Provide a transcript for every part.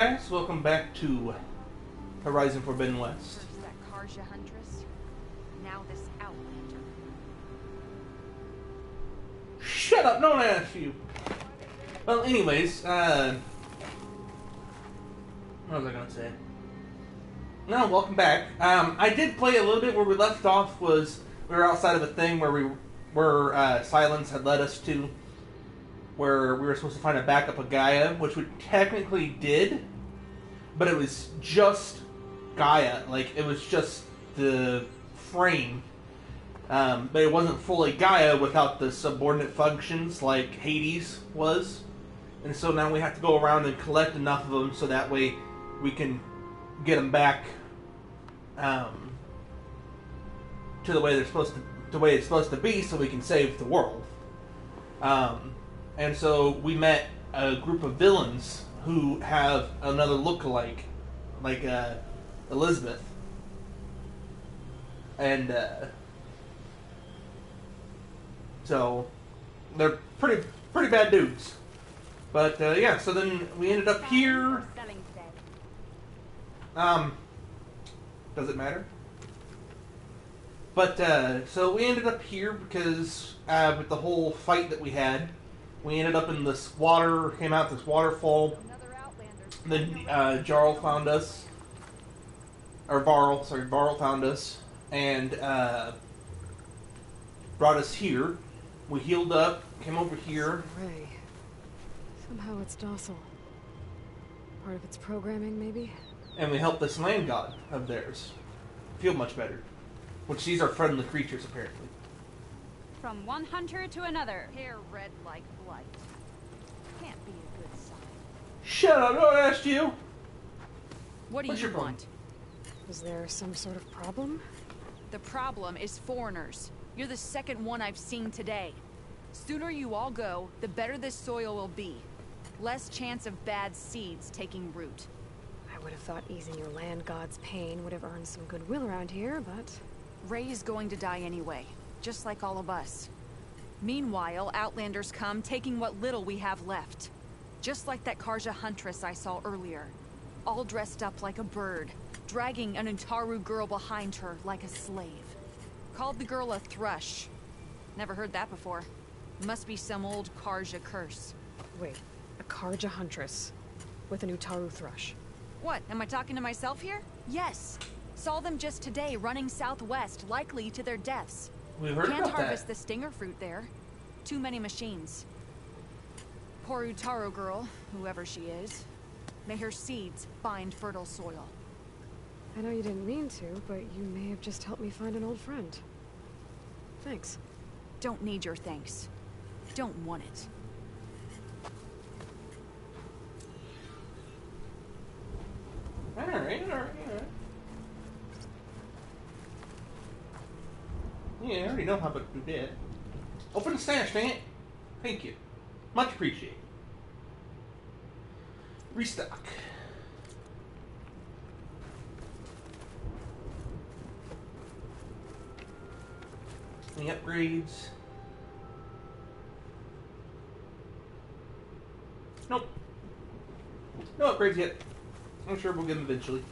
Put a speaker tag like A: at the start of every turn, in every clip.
A: Guys, welcome back to Horizon Forbidden West.
B: First that Karja Huntress, now this Outlander.
A: Shut up! No one asked you. Well, anyways, what was I gonna say? No, welcome back. I did play a little bit where we left off. Was we were outside of a thing where Silence had led us to, where we were supposed to find a backup of Gaia, which we technically did, but it was just Gaia. Like, it was just the frame. But it wasn't fully Gaia without the subordinate functions like Hades was. And so now we have to go around and collect enough of them so that way we can get them back to the way they're supposed to, the way it's supposed to be, so we can save the world. And so we met a group of villains who have another look-alike, like Elizabeth, and so they're pretty bad dudes. But yeah, so then we ended up here. Does it matter? But so we ended up here because with the whole fight that we had, we ended up in this water, came out this waterfall. Then Jarl found us, or Varl found us, and brought us here. We healed up, came over here.
C: Ray. Somehow it's docile. Part of its programming, maybe?
A: And we helped this land god of theirs feel much better. Which these are friendly creatures, apparently.
B: From one hunter to another, hair red like blight. Can't be a good sign.
A: Shut up! No one asked you.
B: What do
A: What's
B: you
A: your problem?
B: want?
C: Was there some sort of problem?
B: The problem is foreigners. You're the second one I've seen today. Sooner you all go, the better this soil will be. Less chance of bad seeds taking root.
C: I would have thought easing your land god's pain would have earned some goodwill around here, but...
B: Ray is going to die anyway, just like all of us. Meanwhile, Outlanders come, taking what little we have left. Just like that Karja Huntress I saw earlier. All dressed up like a bird, dragging an Untaru girl behind her like a slave. Called the girl a thrush. Never heard that before. Must be some old Karja curse.
C: Wait, a Karja Huntress with an Utaru thrush.
B: What, am I talking to myself here? Yes. Saw them just today running southwest, likely to their deaths.
A: We've heard
B: Can't
A: about
B: harvest
A: that.
B: the stinger fruit there. Too many machines. Poor Utaru girl, whoever she is. May her seeds find fertile soil.
C: I know you didn't mean to, but you may have just helped me find an old friend. Thanks.
B: Don't need your thanks. Don't want it.
A: Alright. Yeah, I already know how to do that. Open the stash, dang it. Thank you. Much appreciated. Restock. Any upgrades? Nope. No upgrades yet. I'm sure we'll get them eventually.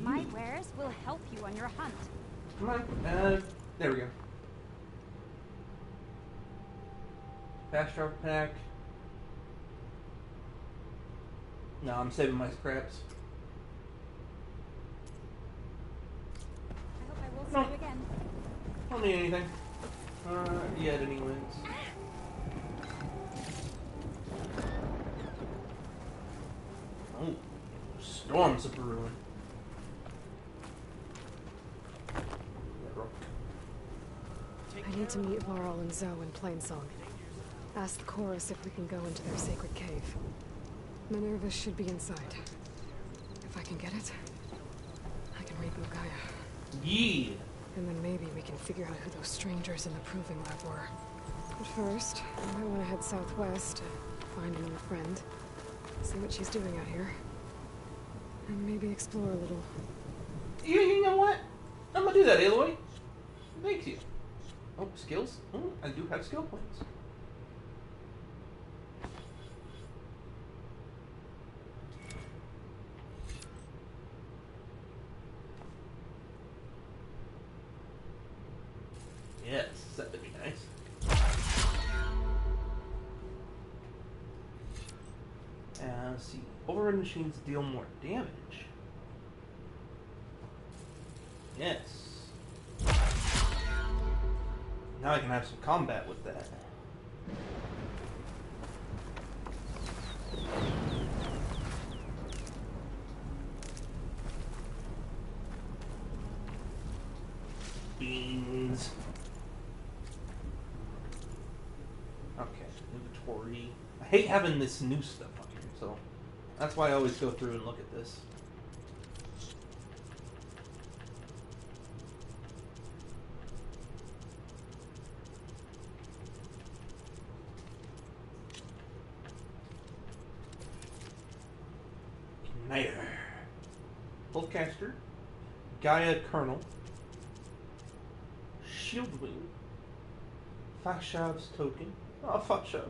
B: My wares will help you on your hunt.
A: Come on. There we go. Fast travel pack. No, I'm saving my scraps.
B: I hope I will see
A: No.
B: you again.
A: Don't need anything. Yet anyways. Oh, storms of brewing.
C: I need to meet Varl and Zoe in Plainsong. Ask the chorus if we can go into their sacred cave. Minerva should be inside. If I can get it, I can reboot Gaia.
A: Yeah.
C: And then maybe we can figure out who those strangers in the proving lab were. But first, I might want to head southwest to find another friend. See what she's doing out here. And maybe explore a little.
A: You know what? I'm gonna do that, Aloy. Thank you. Oh, skills? Oh, I do have skill points. Let's see. Overrun machines deal more damage. Yes. Now I can have some combat with that. Beans. Okay, inventory. I hate having this new stuff on here, so that's why I always go through and look at this. Igniter. Boltcaster. Gaia Kernel. Shield Wing. Fashav's Token. Oh, Fashav.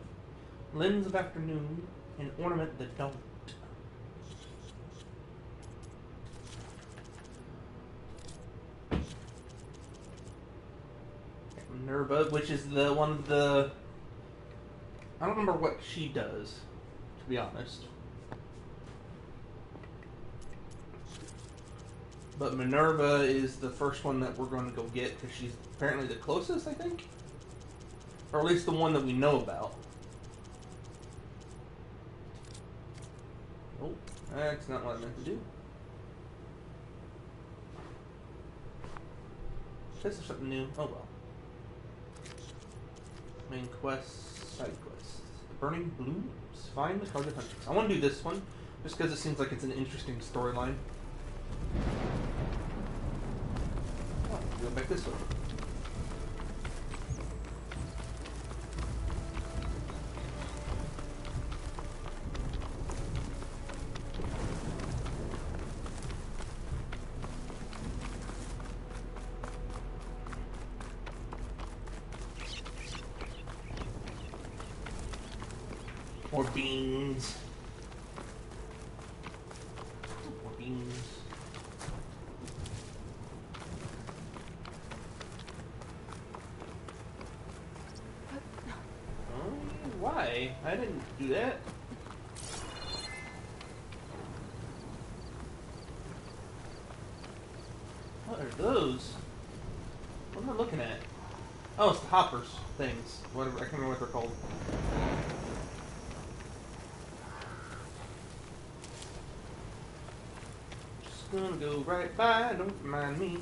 A: Lens of Afternoon. And Ornament the Don't. Minerva, which is the one of the... I don't remember what she does, to be honest. But Minerva is the first one that we're going to go get because she's apparently the closest, I think? Or at least the one that we know about. Oh, that's not what I meant to do. This is something new. Oh well. Main quest, side quest. Burning Blooms. Find the Carja Hunters. I want to do this one just because it seems like it's an interesting storyline. Oh, go back this way. More beans. More beans. Why? I didn't do that. What are those? What am I looking at? Oh, it's the hoppers things. Whatever, I can't remember what they're called. Just gonna go right by, don't mind me.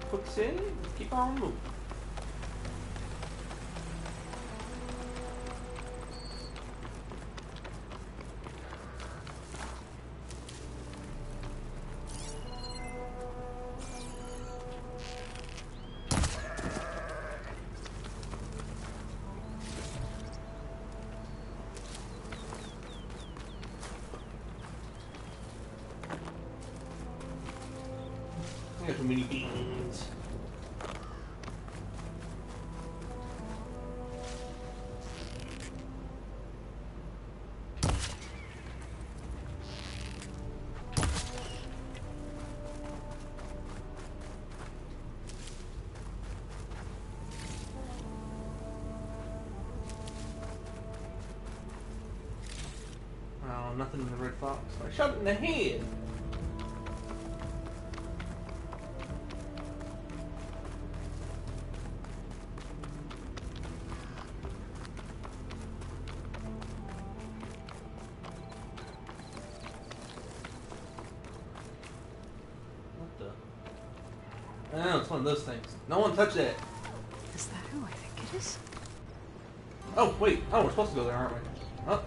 A: Quick save, keep on moving. I got too many beans. Oh, nothing in the red fox. I shot it in the head. Oh, it's one of those things. No one touch that.
C: Is that who I think it is?
A: Oh, wait. Oh, we're supposed to go there, aren't we? Oh.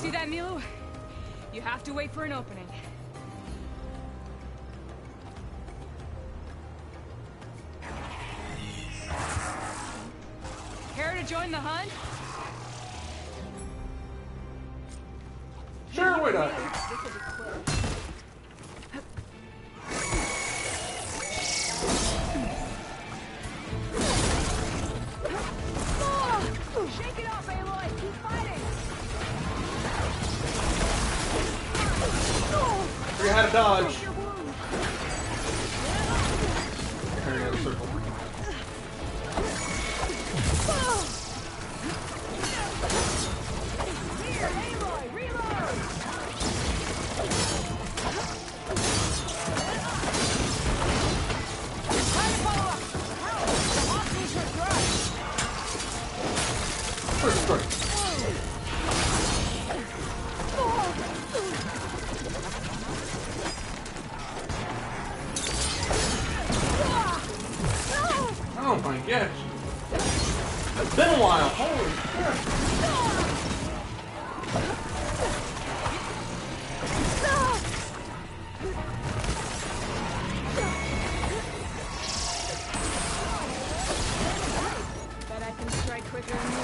B: See that, Milo? You have to wait for an opening. Care to join the hunt?
A: Sure, Stairway dive.
C: This will be quick.
B: Shake it off, Aloy! Keep fighting!
A: Figure out how to dodge. There you go, circle.
B: Here, Aloy! Reload! Time to follow up! Help! The Hawk needs her thrust!
A: First strike. Oh my gosh. It's been a while. Holy crap.
B: Bet I can strike quicker than you.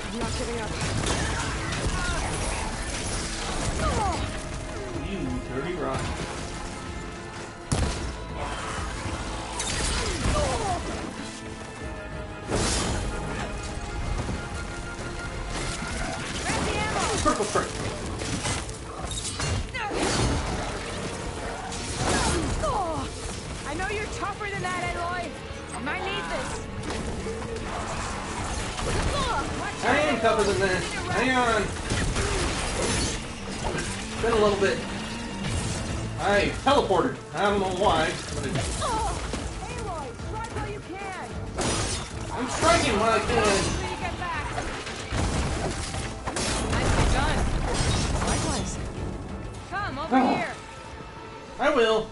C: I'm not giving up.
A: You dirty rock.
B: Grab the ammo!
A: Purple strike.
B: I know you're tougher than that, Aloy. I might need this.
A: I am tougher than this. Hang on. It's been a little bit. I teleported. I don't know why, but
B: Aloy, strike while you can.
A: I'm striking when I can.
B: Till you get back. Nicely done. Likewise. Come over
A: Oh.
B: here.
A: I will.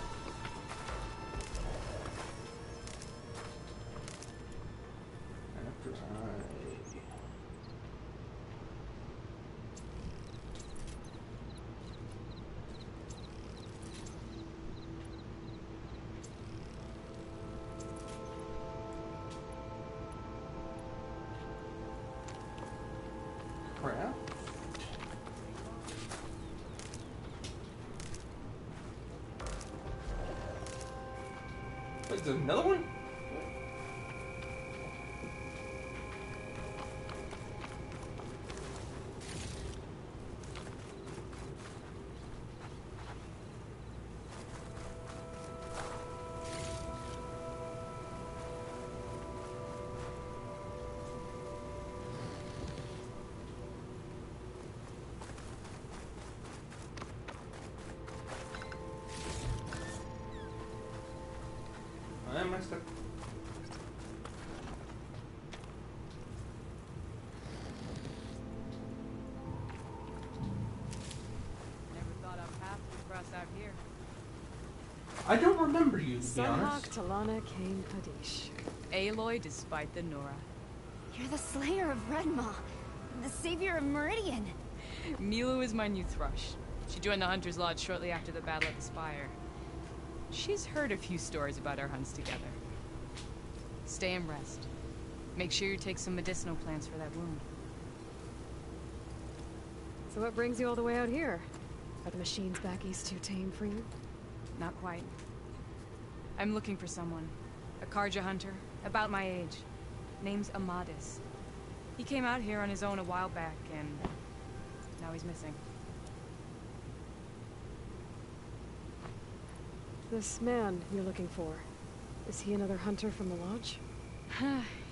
A: Crap. Wait, there's another one? I messed up.
B: Never thought our paths would cross out here.
A: I don't remember you, to be
C: Sunhawk,
A: honest.
C: Talana, Kane, Kadish.
B: Aloy despite the Nora.
D: You're the slayer of Redmaw, the savior of Meridian.
B: Milo is my new thrush. She joined the Hunter's Lodge shortly after the Battle at the Spire. She's heard a few stories about our hunts together. Stay and rest. Make sure you take some medicinal plants for that wound.
C: So what brings you all the way out here? Are the machines back east too tame for you?
B: Not quite. I'm looking for someone. A Karja hunter, about my age. Name's Amadis. He came out here on his own a while back, and now he's missing.
C: This man you're looking for, is he another hunter from the lodge?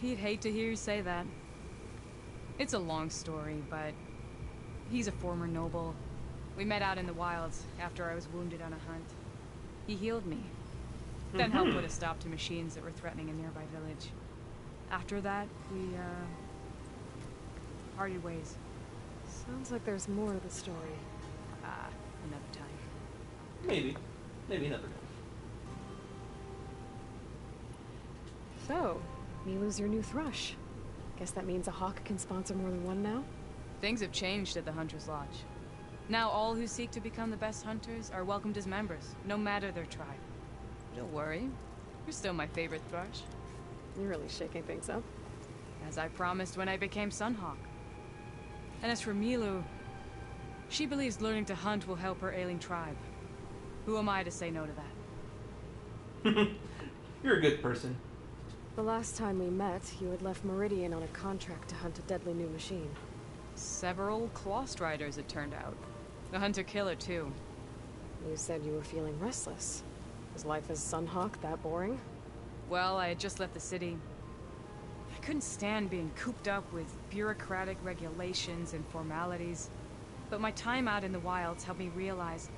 B: He'd hate to hear you say that. It's a long story, but he's a former noble. We met out in the wilds after I was wounded on a hunt. He healed me, then helped put a stop to machines that were threatening a nearby village. After that, we, parted ways.
C: Sounds like there's more to the story.
B: Another time.
A: Maybe. Maybe another day.
C: So, Milu's your new thrush. Guess that means a hawk can sponsor more than one now?
B: Things have changed at the Hunter's Lodge. Now all who seek to become the best hunters are welcomed as members, no matter their tribe.
E: Don't worry. You're still my favorite thrush.
C: You're really shaking things up.
E: As I promised when I became Sunhawk. And as for Milu, she believes learning to hunt will help her ailing tribe. Who am I to say no to that?
A: You're a good person.
C: The last time we met, you had left Meridian on a contract to hunt a deadly new machine.
E: Several Clawstriders, it turned out. A hunter-killer, too.
C: You said you were feeling restless. Was life as Sunhawk that boring?
E: Well, I had just left the city. I couldn't stand being cooped up with bureaucratic regulations and formalities. But my time out in the wilds helped me realize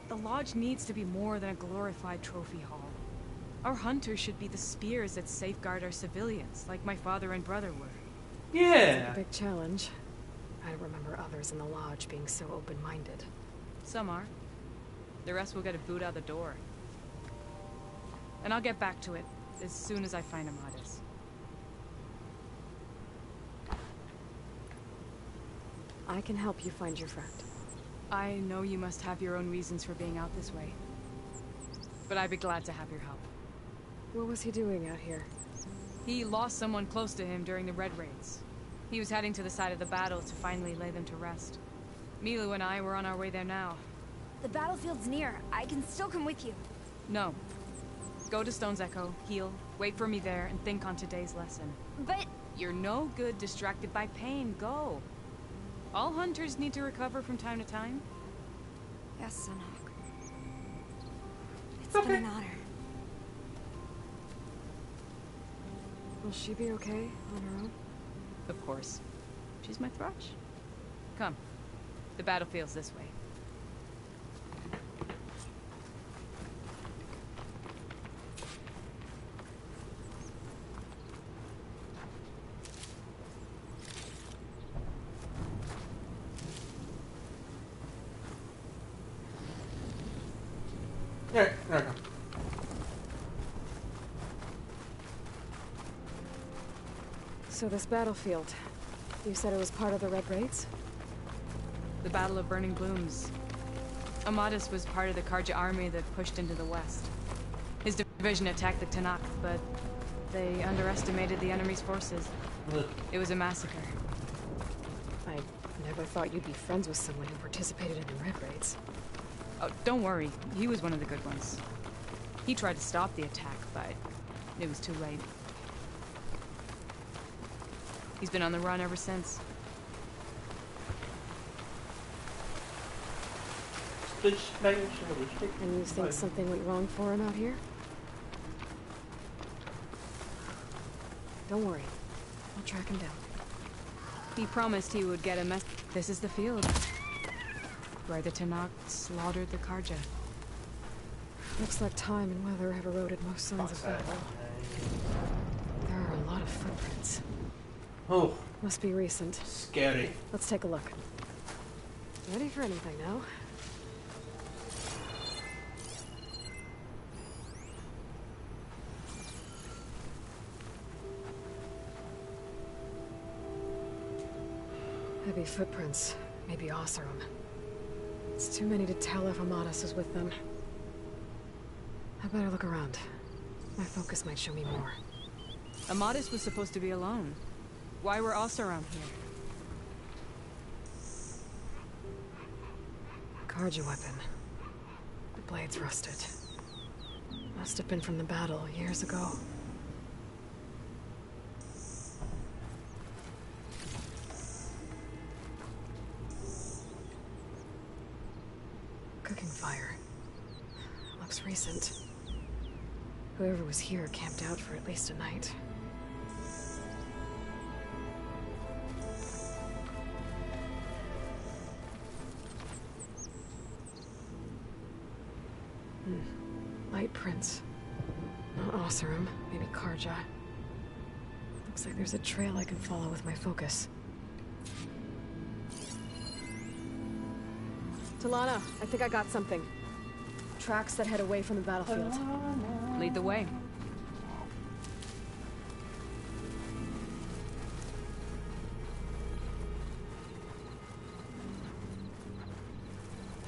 E: the Lodge needs to be more than a glorified trophy hall. Our hunters should be the spears that safeguard our civilians, like my father and brother were.
C: Sounds like
A: Yeah.
C: a big challenge. I don't remember others in the Lodge being so open-minded.
E: Some are. The rest will get a boot out the door. And I'll get back to it as soon as I find Amatis.
C: I can help you find your friend.
E: I know you must have your own reasons for being out this way. But I'd be glad to have your help.
C: What was he doing out here?
E: He lost someone close to him during the Red Raids. He was heading to the side of the battle to finally lay them to rest. Milu and I were on our way there now.
D: The battlefield's near. I can still come with you.
E: No. Go to Stone's Echo, heal, wait for me there, and think on today's lesson.
D: But
E: You're no good distracted by pain. Go. All hunters need to recover from time to time.
D: yes, Sunhawk. It's
A: Okay.
D: been an honor.
C: Will she be okay on her own?
E: Of course. She's my thrush. Come. The battlefield's this way.
A: There we go.
C: So this battlefield, you said it was part of the Red Raids?
E: The Battle of Burning Blooms. Amatis was part of the Karja army that pushed into the west. His division attacked the Tanakh, but they underestimated the enemy's forces.
A: Ugh.
E: It was a massacre.
C: I never thought you'd be friends with someone who participated in the Red Raids.
E: Oh, don't worry. He was one of the good ones. He tried to stop the attack, but it was too late. He's been on the run ever since.
A: Just making sure we stick.
C: And you think something went wrong for him out here? Don't worry. I'll track him down.
E: He promised he would get a mess. This is the field where the Tanakh slaughtered the Karja.
C: Looks like time and weather have eroded most signs of battle. There are a lot of footprints.
A: Oh,
C: Must be recent.
A: scary.
C: Let's take a look. Ready for anything now? Heavy footprints. Maybe Oseram. It's too many to tell if Amatis is with them. I better look around. My focus might show me more.
E: Amatis was supposed to be alone. Why were Oseram here?
C: Karja weapon. The blade's rusted. Must have been from the battle years ago. Cooking fire. Looks recent. Whoever was here camped out for at least a night. Light prints. Not Oseram, maybe Karja. Looks like there's a trail I can follow with my focus. Talana, I think I got something. Tracks that head away from the battlefield.
E: Lead the way.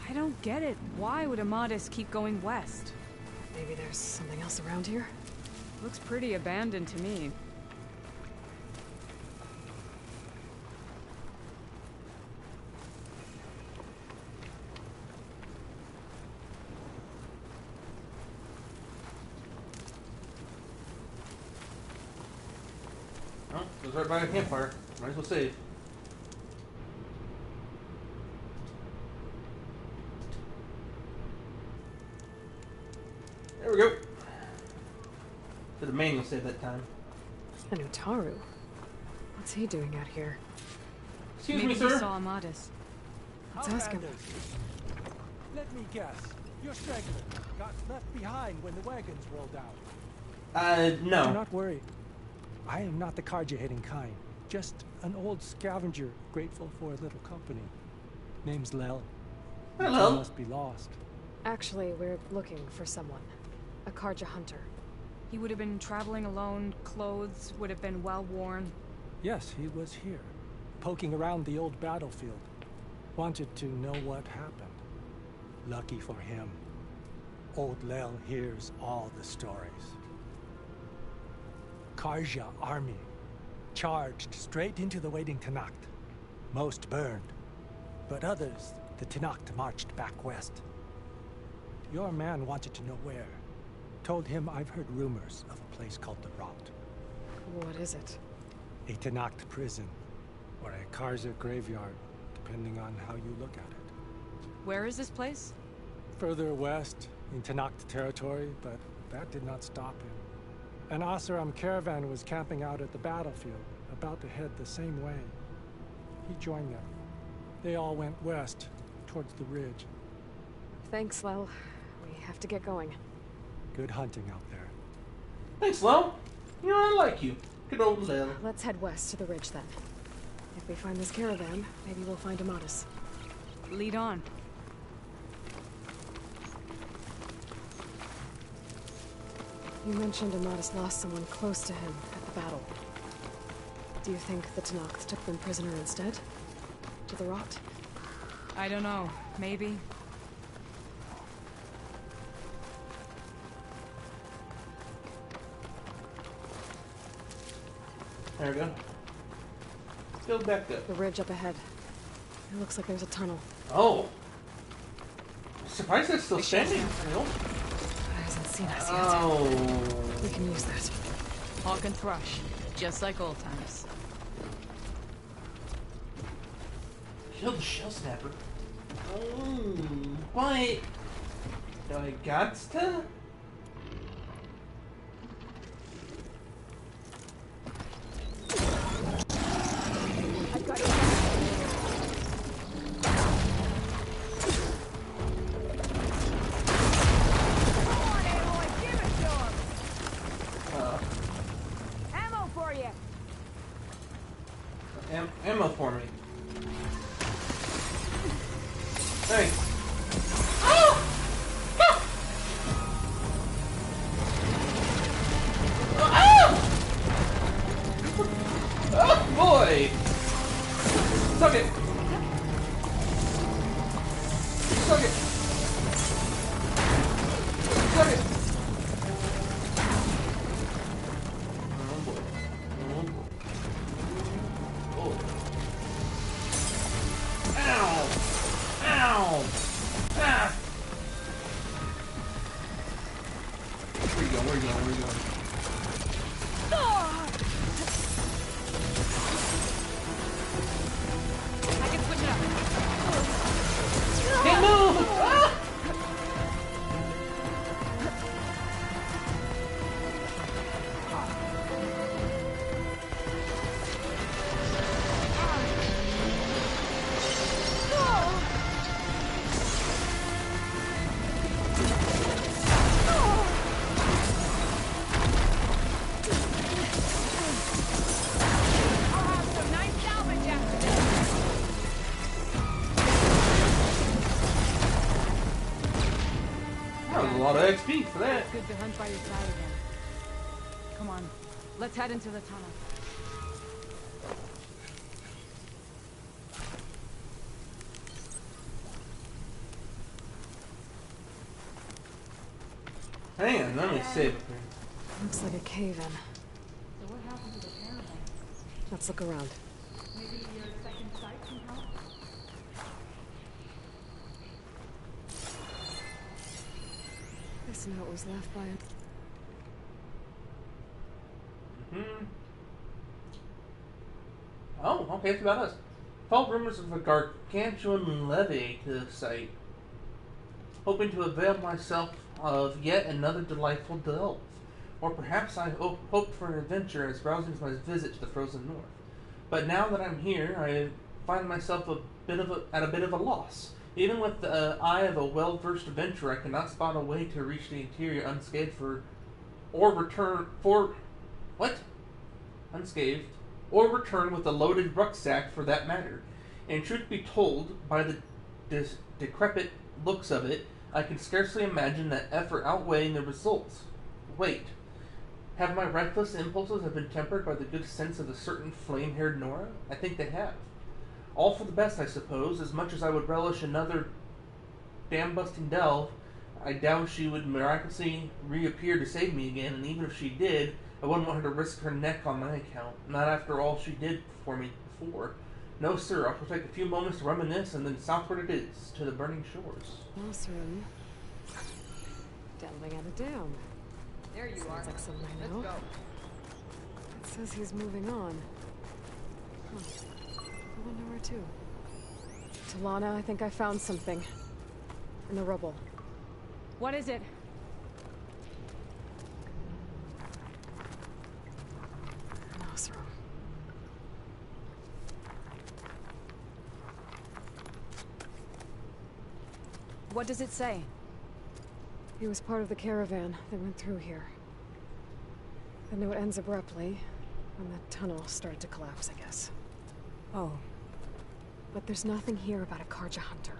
E: I don't get it. Why would Amatis keep going west?
C: Maybe there's something else around here?
E: Looks pretty abandoned to me.
A: Oh, it was right by a campfire. Might as well save. There we go. Did a manual save that time.
C: An Utaru. What's he doing out here?
A: Excuse
E: Maybe
A: me, sir.
E: he saw Amadis.
C: Let's ask him.
F: Let me guess. Your straggler got left behind when the wagons rolled out. Do
A: No.
F: not worry. I am not the Karja-hating kind. Just an old scavenger grateful for a little company. Name's Lel.
A: Hello.
F: He must be lost.
C: Actually, we're looking for someone. A Karja hunter.
E: He would have been traveling alone, clothes would have been well worn.
F: Yes, he was here. Poking around the old battlefield. Wanted to know what happened. Lucky for him. Old Lel hears all the stories. Karja army charged straight into the waiting Tanacht. Most burned, but others, the Tanacht marched back west. Your man wanted to know where. Told him I've heard rumors of a place called the Rot.
C: What is it?
F: A Tanacht prison, or a Karja graveyard, depending on how you look at it.
E: Where is this place?
F: Further west, in Tanacht territory, but that did not stop him. An Oseram caravan was camping out at the battlefield, about to head the same way. He joined them. They all went west, towards the ridge.
C: Thanks, Lel. We have to get going.
F: Good hunting out there.
A: Thanks, Lo. You know, I like you. Good old Lil.
C: Let's head west to the ridge then. If we find this caravan, maybe we'll find Amadis.
E: Lead on.
C: You mentioned Amadis lost someone close to him at the battle. Do you think the Tanacht took them prisoner instead? To the Rot?
E: I don't know. Maybe.
A: There we go. Let's go back up.
C: The ridge up ahead. It looks like there's a tunnel.
A: Oh. I'm surprised that's still standing. Real.
C: It hasn't seen us yet.
A: Oh.
C: We can use that.
E: Hawk and thrush. Just like old times.
A: Kill the shell snapper. Oh. But do I got to? Ammo for me. Thanks. Oh! Ah! Oh! Oh boy! Suck it! Suck it! Suck it! Oh boy. Oh boy. Oh. Ow! Ow! Ah! Where you going? Where you going? Where you going?
E: I can switch it up.
A: Can't move! Ah! That was a lot of XP for that.
E: Good to hunt by your side again. Come on. Let's head into the tunnel.
A: Hang on, let me save it.
C: Looks like a cave-in.
E: So what happened to the caravan?
C: Let's look around.
E: Maybe your second sight can help?
C: This note was left by a...
A: Oh, okay, it's about us. False rumors of a gargantuan levy to the site. Hoping to avail myself of yet another delightful delve. Or perhaps I hoped for an adventure as browsing my visit to the frozen north. But now that I'm here, I find myself at a bit of a loss. Even with the eye of a well-versed adventurer, I cannot spot a way to reach the interior unscathed unscathed, or return with a loaded rucksack for that matter. And truth be told, by the decrepit looks of it, I can scarcely imagine that effort outweighing the results. Wait, have my reckless impulses been tempered by the good sense of a certain flame-haired Nora? I think they have. All for the best, I suppose. As much as I would relish another dam-busting delve, I doubt she would miraculously reappear to save me again, and even if she did, I wouldn't want her to risk her neck on my account. Not after all she did for me before. No, sir, I shall take a few moments to reminisce, and then southward it is, to the burning shores.
C: Boss room. Delving at a dam.
E: There you
C: Sounds
E: are.
C: like someone I
E: Let's
C: know.
E: go.
C: It says he's moving on. Huh. I wonder where to. Talana, I think I found something. In the rubble.
E: What is it?
C: Boss room.
E: What does it say?
C: He was part of the caravan that went through here. The note ends abruptly, when the tunnel started to collapse, I guess.
E: Oh.
C: But there's nothing here about a Karja hunter.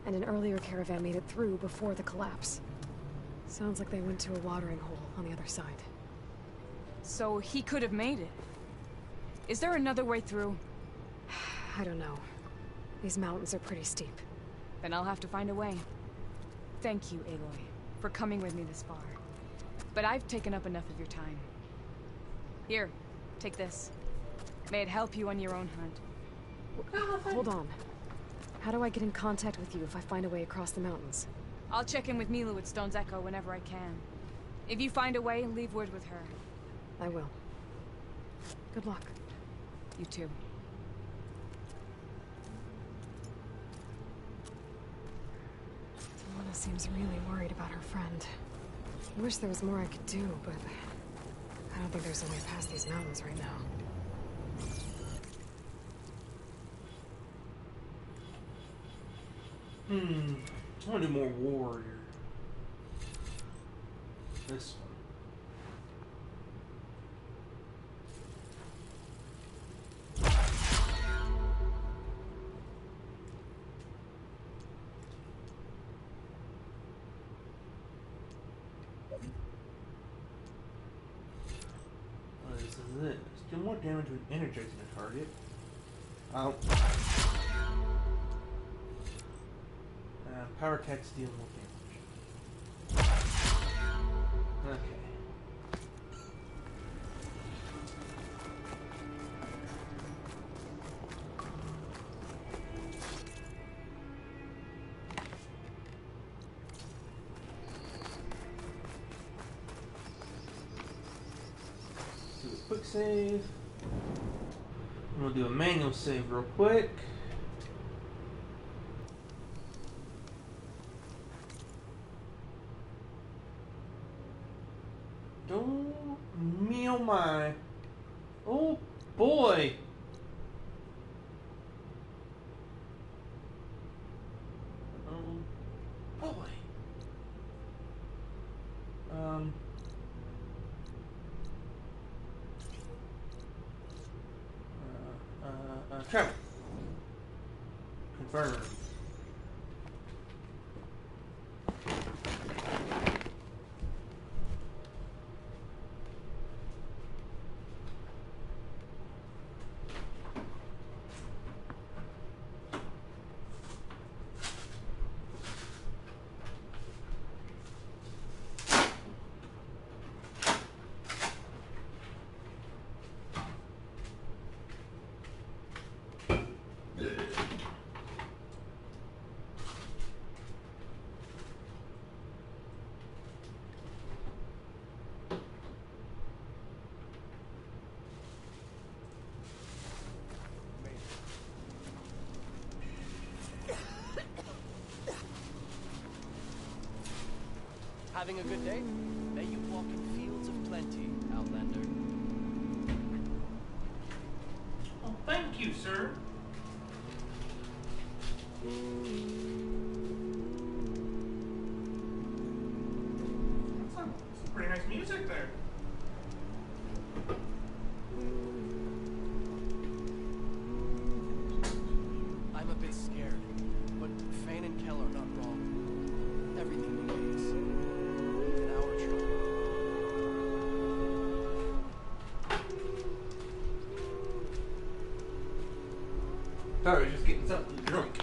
C: And an earlier caravan made it through before the collapse. Sounds like they went to a watering hole on the other side.
E: So he could have made it. Is there another way through?
C: I don't know. These mountains are pretty steep.
E: Then I'll have to find a way. Thank you, Aloy, for coming with me this far. But I've taken up enough of your time. Here, take this. May it help you on your own hunt.
C: Hold on. How do I get in contact with you if I find a way across the mountains?
E: I'll check in with Mila at Stone's Echo whenever I can. If you find a way, leave word with her.
C: I will. Good luck.
E: You too.
C: Talana seems really worried about her friend. I wish there was more I could do, but I don't think there's a way past these mountains right now.
A: I want to do more warrior. This one. What is this? Do more damage when energizing a target. Power attacks deal more damage. Okay. Do a quick save. We'll do a manual save real quick. Oh, me oh my. Oh boy. Oh boy. Travel. Confirm.
G: Having a good day? May you walk in fields of plenty, Outlander.
A: Oh, thank you, sir. That's some pretty nice music there.
G: I'm a bit scared, but Fane and Kell are not wrong. Everything decays. Even our tribe.
A: Sorry, I was just getting something to drink.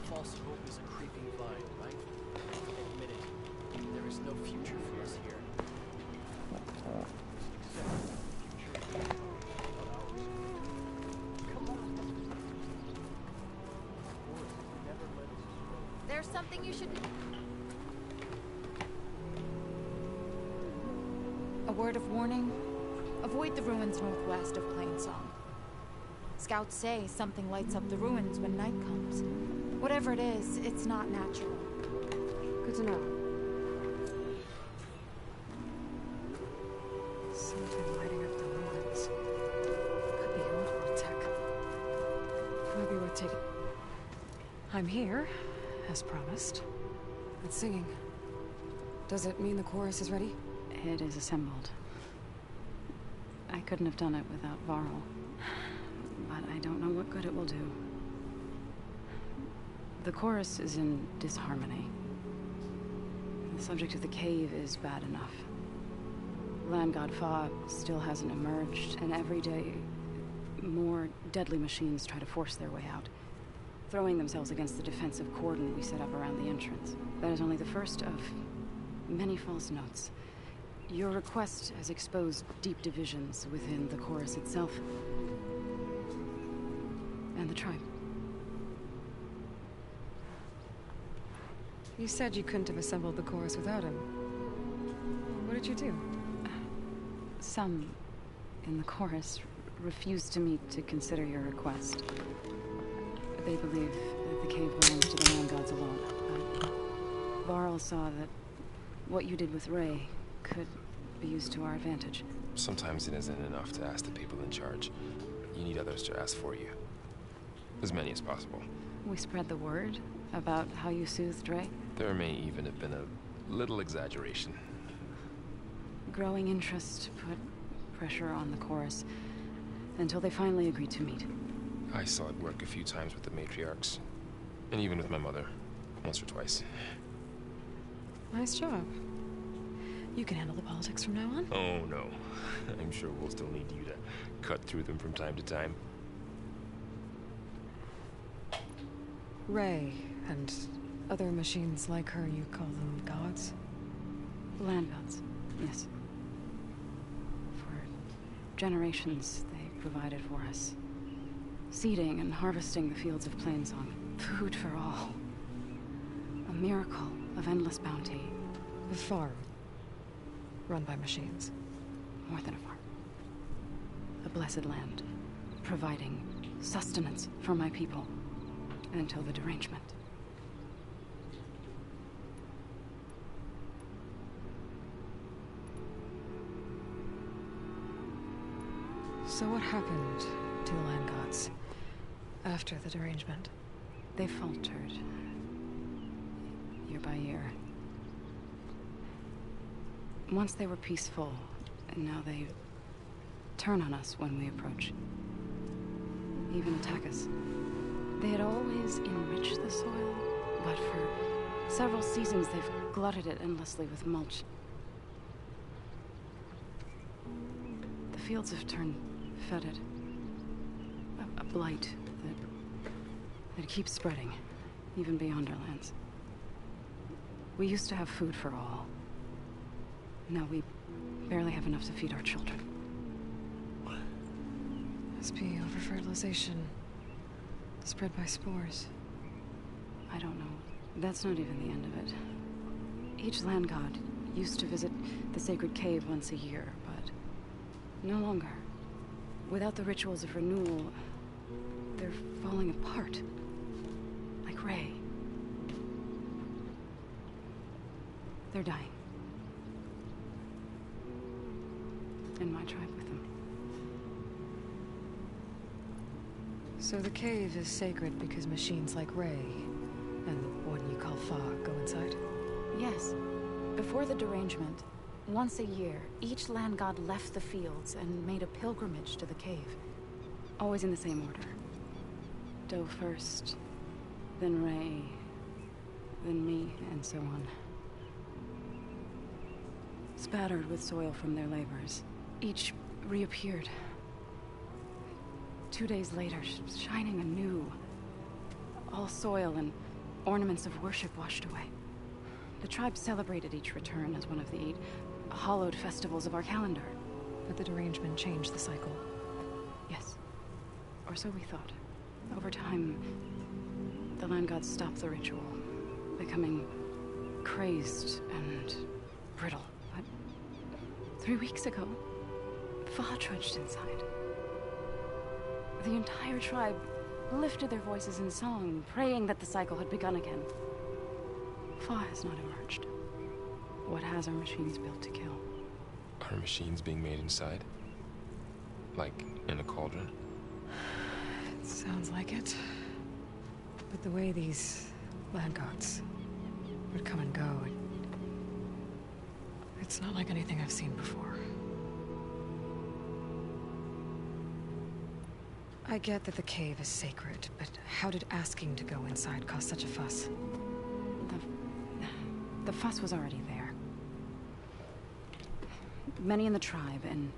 G: False hope is a creeping vine, right? Admit it. There is no future for us here. Except future not ours. Come on. Or never let us go.
D: There's something you should...
B: A word of warning. Avoid the ruins northwest of Plainsong. Scouts say something lights up the ruins when night comes. Whatever it is, it's not natural.
C: Good to know. Something lighting up the ruins. Could be old world tech. Might be worth taking. I'm here, as promised. It's singing. Does it mean the chorus is ready?
H: It is assembled. I couldn't have done it without Varl. But I don't know what good it will do. The chorus is in disharmony. The subject of the cave is bad enough. Land God Fa still hasn't emerged, and every day more deadly machines try to force their way out, throwing themselves against the defensive cordon we set up around the entrance. That is only the first of many false notes. Your request has exposed deep divisions within the chorus itself and the tribe.
C: You said you couldn't have assembled the chorus without him. What did you do?
H: Some in the chorus refused to meet to consider your request. They believe that the cave belongs to the land gods alone. But Varl saw that what you did with Ray could be used to our advantage.
I: Sometimes it isn't enough to ask the people in charge. You need others to ask for you. As many as possible.
H: We spread the word about how you soothed Ray.
I: There may even have been a little exaggeration.
H: Growing interest put pressure on the chorus until they finally agreed to meet.
I: I saw it work a few times with the matriarchs. And even with my mother. Once or twice.
C: Nice job. You can handle the politics from now on?
I: Oh, no. I'm sure we'll still need you to cut through them from time to time.
C: Ray, and other machines like her, you call them gods?
H: Land gods, yes. For generations, they provided for us. Seeding and harvesting the fields of Plainsong. Food for all. A miracle of endless bounty.
C: A farm. Run by machines.
H: More than a farm. A blessed land. Providing sustenance for my people. Until the derangement.
C: So what happened to the land gods after the derangement?
H: They faltered. Year by year. Once they were peaceful, and now they turn on us when we approach. Even attack us. They had always enriched the soil, but for several seasons they've glutted it endlessly with mulch. The fields have turned fetid. A blight that keeps spreading, even beyond our lands. We used to have food for all. Now we barely have enough to feed our children.
C: Must be over-fertilization. Spread by spores.
H: I don't know. That's not even the end of it. Each land god used to visit the sacred cave once a year, but no longer. Without the rituals of renewal, they're falling apart. Like Ray. They're dying. And my tribe with them.
C: So the cave is sacred because machines like Ray and the one you call Fa go inside?
H: Yes. Before the derangement, once a year, each land god left the fields and made a pilgrimage to the cave. Always in the same order. Doe first, then Ray, then me, and so on. Spattered with soil from their labors, each reappeared. 2 days later, shining anew. All soil and ornaments of worship washed away. The tribe celebrated each return as one of the 8 hallowed festivals of our calendar.
C: But the derangement changed the cycle.
H: Yes. Or so we thought. Over time, the land gods stopped the ritual, becoming crazed and brittle. But 3 weeks ago, Fa trudged inside. The entire tribe lifted their voices in song, praying that the cycle had begun again. Fa has not emerged. What has our machines built to kill?
I: Are machines being made inside? Like in a cauldron?
C: It sounds like it. But the way these land gods would come and go, it's not like anything I've seen before. I get that the cave is sacred, but how did asking to go inside cause such a fuss?
H: The fuss was already there. Many in the tribe, and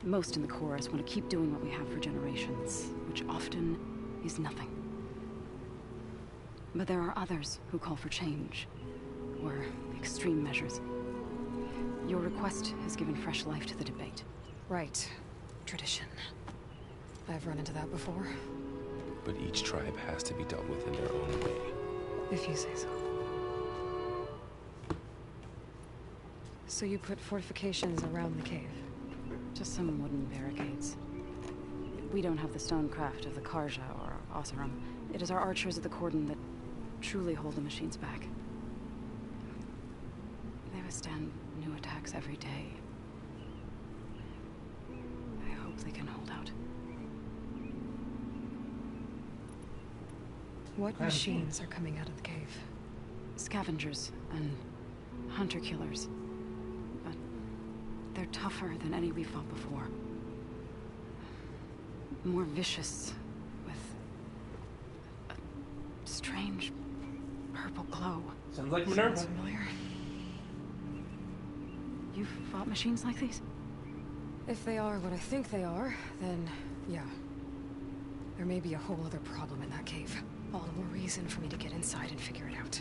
H: most in the chorus, want to keep doing what we have for generations, which often is nothing. But there are others who call for change, or extreme measures. Your request has given fresh life to the debate.
C: Right. Tradition. I've run into that before.
I: But each tribe has to be dealt with in their own way.
C: If you say so. So you put fortifications around the cave?
H: Just some wooden barricades. We don't have the stonecraft of the Karja or Oseram. It is our archers of the cordon that truly hold the machines back. They withstand new attacks every day. I hope they can hold out.
C: What machines are coming out of the cave?
H: Scavengers and hunter-killers. But they're tougher than any we fought before. More vicious, with a strange purple glow.
A: Sounds like Minerva.
C: Sounds familiar.
H: You've fought machines like these?
C: If they are what I think they are, then yeah. There may be a whole other problem in that cave. All the more reason for me to get inside and figure it out.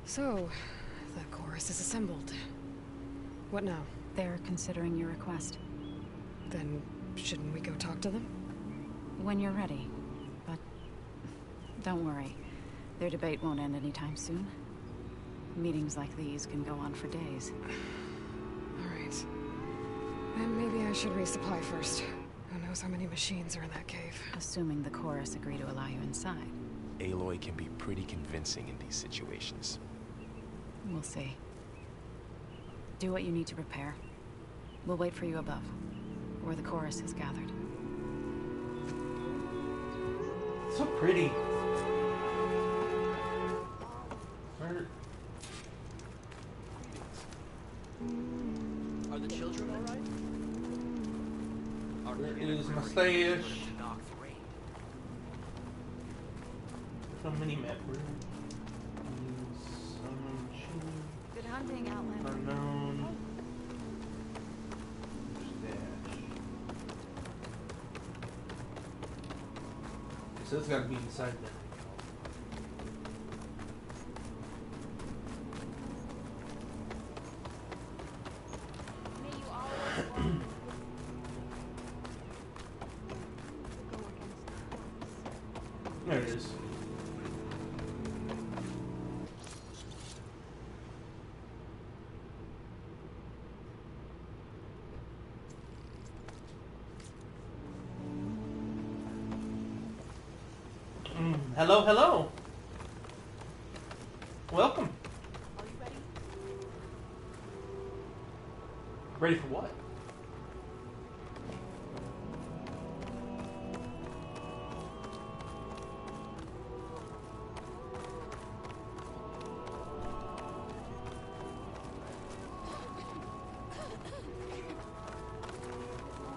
C: So, the chorus is assembled. What now?
H: They're considering your request.
C: Then, shouldn't we go talk to them?
H: When you're ready. But don't worry. Their debate won't end anytime soon. Meetings like these can go on for days.
C: Alright. Then maybe I should resupply first. Who knows how many machines are in that cave?
H: Assuming the chorus agree to allow you inside.
I: Aloy can be pretty convincing in these situations.
H: We'll see. Do what you need to prepare. We'll wait for you above, where the chorus is gathered.
A: So pretty. Where?
G: Are the children all right?
A: Where is my stash? Some mini map. Where is
D: Good hunting, Outlander.
A: unknown stash? So it's got to be inside there. There it is. Hello, hello. Welcome. Ready for what?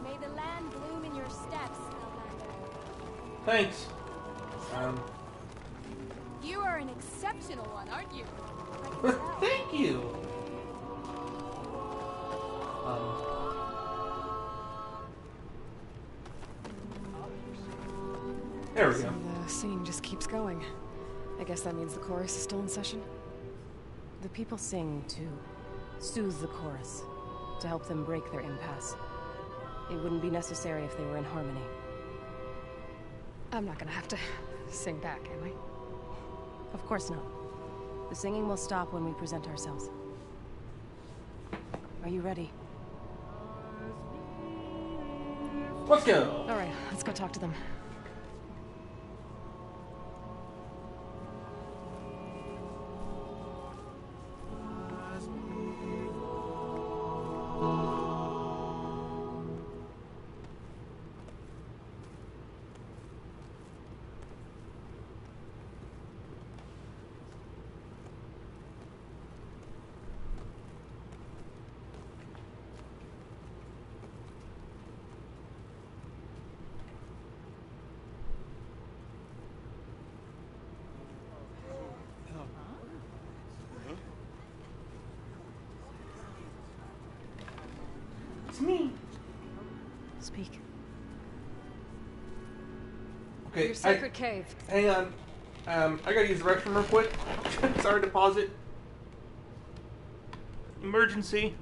D: May the land bloom in your steps, Outlander.
A: Thanks.
D: You are an exceptional one, aren't you? I can tell.
A: Thank you. There we go.
C: And the singing just keeps going. I guess that means the chorus is still in session?
J: The people sing to soothe the chorus, to help them break their impasse. It wouldn't be necessary if they were in harmony.
C: I'm not gonna have to sing back, am I?
J: Of course not. The singing will stop when we present ourselves. Are you ready?
A: Let's go.
C: Alright, let's go talk to them.
A: It's me.
J: Speak.
A: Okay.
C: Your sacred cave.
A: Hang on. I gotta use the restroom real quick. Sorry to pause it. Emergency.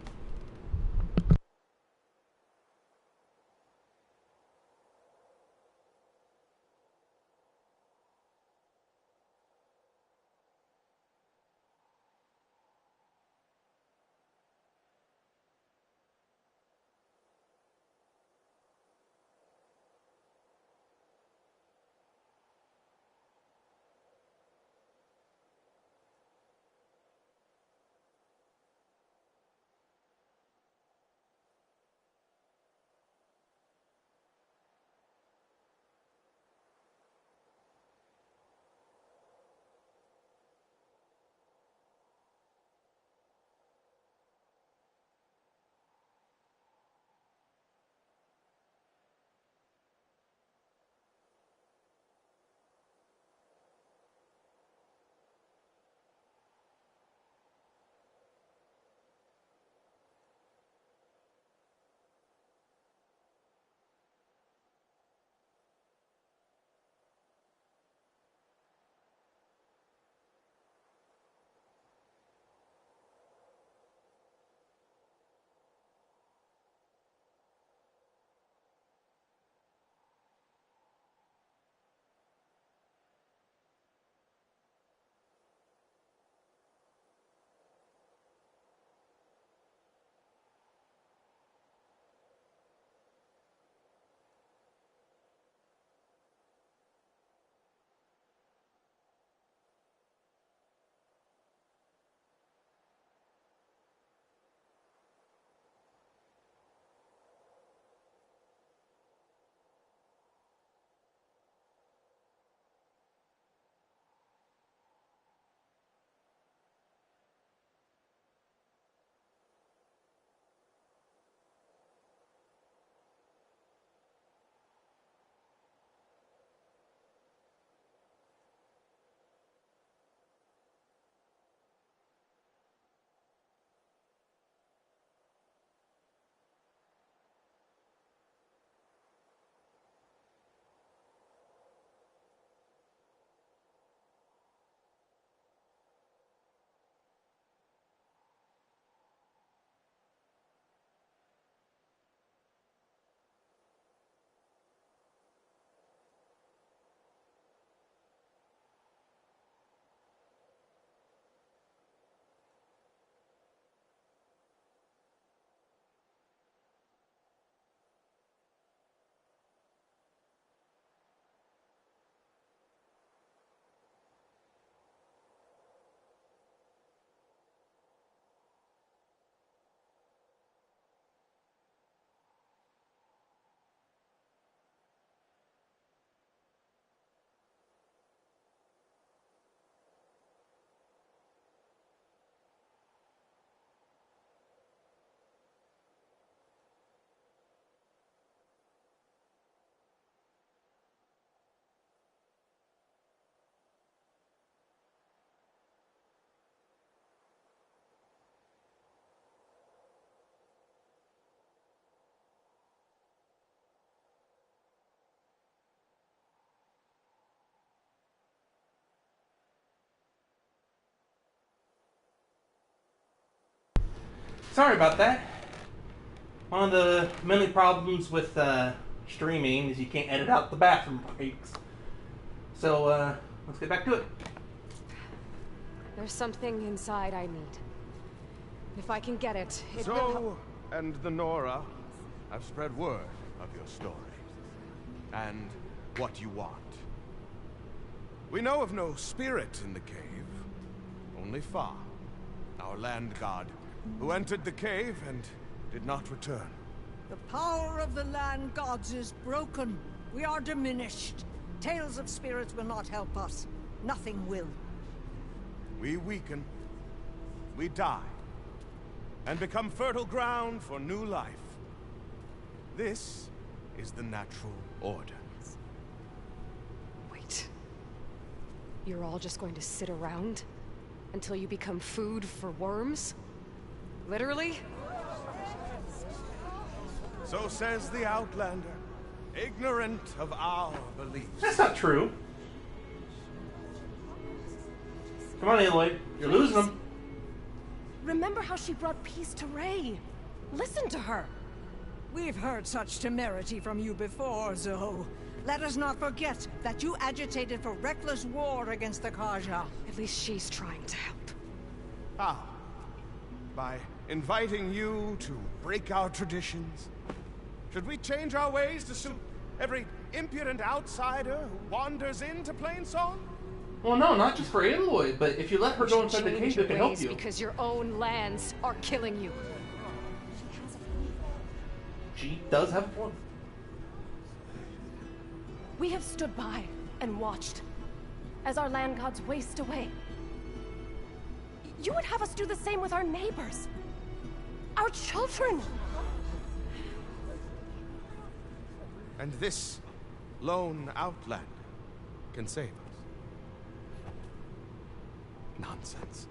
A: sorry about that. One of the many problems with streaming is you can't edit out the bathroom breaks. So, let's get back to it.
C: There's something inside I need. If I can get it, it will
K: Zoe and the Nora have spread word of your story. And what you want. We know of no spirit in the cave. Only Fa, our land god, who entered the cave and did not return.
L: The power of the land gods is broken. We are diminished. Tales of spirits will not help us. Nothing will.
K: We weaken. We die. And become fertile ground for new life. This is the natural order.
C: Wait. You're all just going to sit around? Until you become food for worms? Literally?
K: So says the Outlander, ignorant of our beliefs.
A: That's not true. Come on, Aloy. You're losing them.
J: Remember how she brought peace to Ray. Listen to her.
L: We've heard such temerity from you before, Zoe. Let us not forget that you agitated for reckless war against the Karja.
C: At least she's trying to help.
K: How? By inviting you to break our traditions? Should we change our ways to suit every impudent outsider who wanders into Plainsong?
A: Well, no, not just for Aloy, but if you let her go inside the cave, it can help you.
C: Because your own lands are killing you.
A: She does have a point.
J: We have stood by and watched as our land gods waste away. You would have us do the same with our neighbors, our children.
K: And this lone outlander can save us. Nonsense.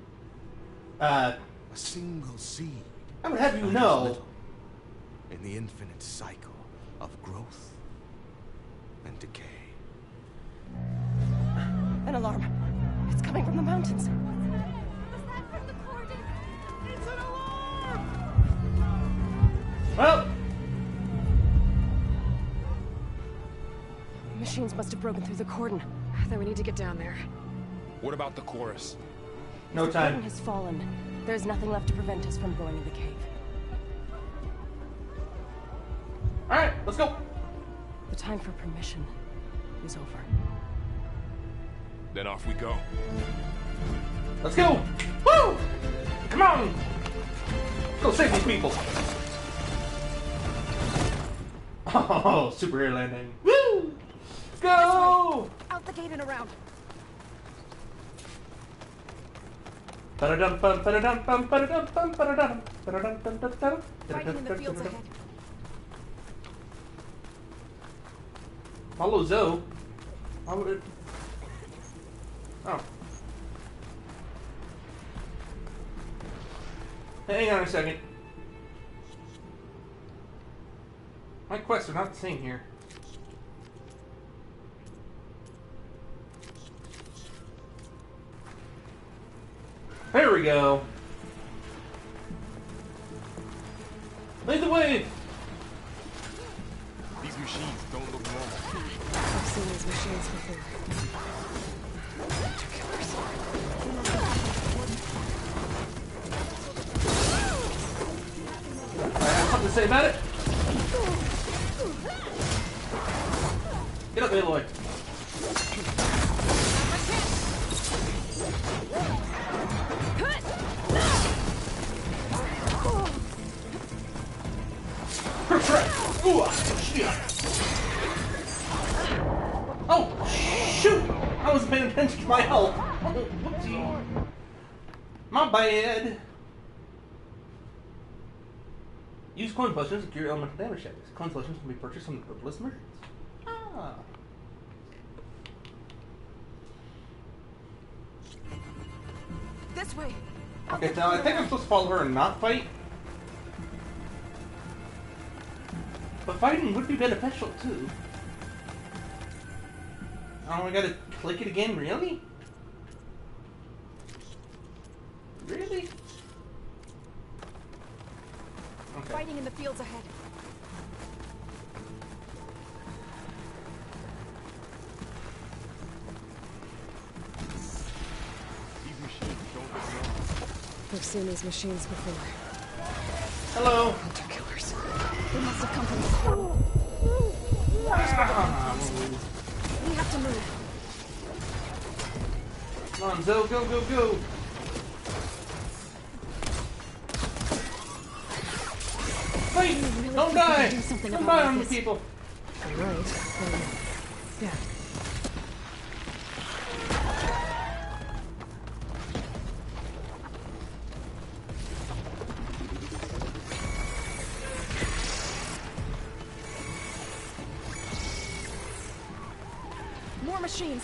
K: A single seed.
A: I would have you know.
K: In the infinite cycle of growth and decay.
J: An alarm. It's coming from the mountains.
K: It's an alarm!
A: Well,
J: Machines must have broken through the cordon.
C: Then we need to get down there.
I: What about the chorus?
A: no
J: The cordon
A: time.
J: has fallen. There's nothing left to prevent us from going to the cave.
A: Alright, let's go.
J: The time for permission is over.
I: Then off we go.
A: Let's go. Woo! Come on. Let's go save these people. Oh, super air landing. Woo! Let's go!
J: Out the gate and around.
A: Ba-da-dum-bum, ba-da-dum-bum, ba-da-dum-bum, ba-da-dum, ba-da-dum-dum-dum-dum.
J: Fighting in the fields ahead.
A: Follow Zoe. Why would it... Oh. Hang on a second. My quests are not the same here. There we go. Lead the way.
I: These machines don't look normal.
C: I've seen these machines before. They're killers.
A: I have something to say about it. Get up, Aloy. Oh, shoot! I wasn't paying attention to my health. Oh, whoopsie. My bad. Use coin potions to cure elemental damage checks. Coin potions can be purchased from the purpless merchants. Ah.
J: This way.
A: Okay, now I think I'm supposed to follow her and not fight. But fighting would be beneficial too. Oh, I gotta click it again, really? Really?
B: fighting in the fields ahead.
K: These machines don't look normal.
C: We've seen these machines before.
A: Hello.
C: Hunter killers.
B: They must have come from this portal. We have to move.
A: Come on, Zoe, go, go, go. Wait,
B: Really
A: don't
B: think we
A: die.
B: can do something
A: Don't
B: about
A: die on the
B: this.
A: people.
C: All right. Yeah.
B: More machines.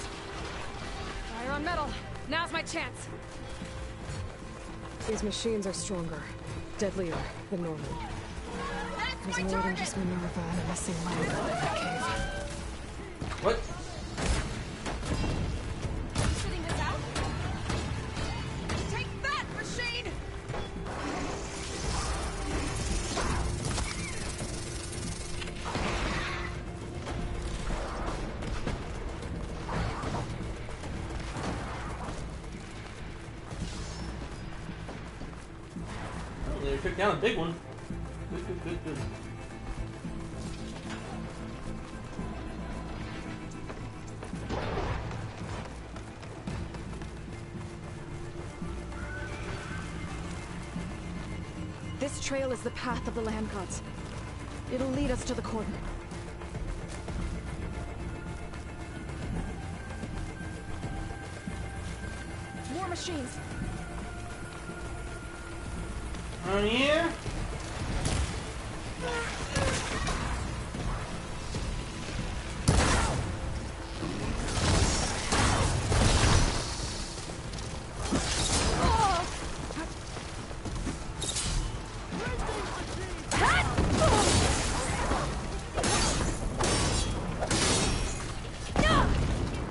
B: Fire on metal. Now's my chance.
C: These machines are stronger, deadlier than normal. There's more than just Minerva and a missing land in that cave.
A: What?
B: Sitting this out? Take that, machine!
A: Oh, they took down a big one. Good, good, good, good.
B: This trail is the path of the land gods. It'll lead us to the cordon. More machines.
A: Oh yeah?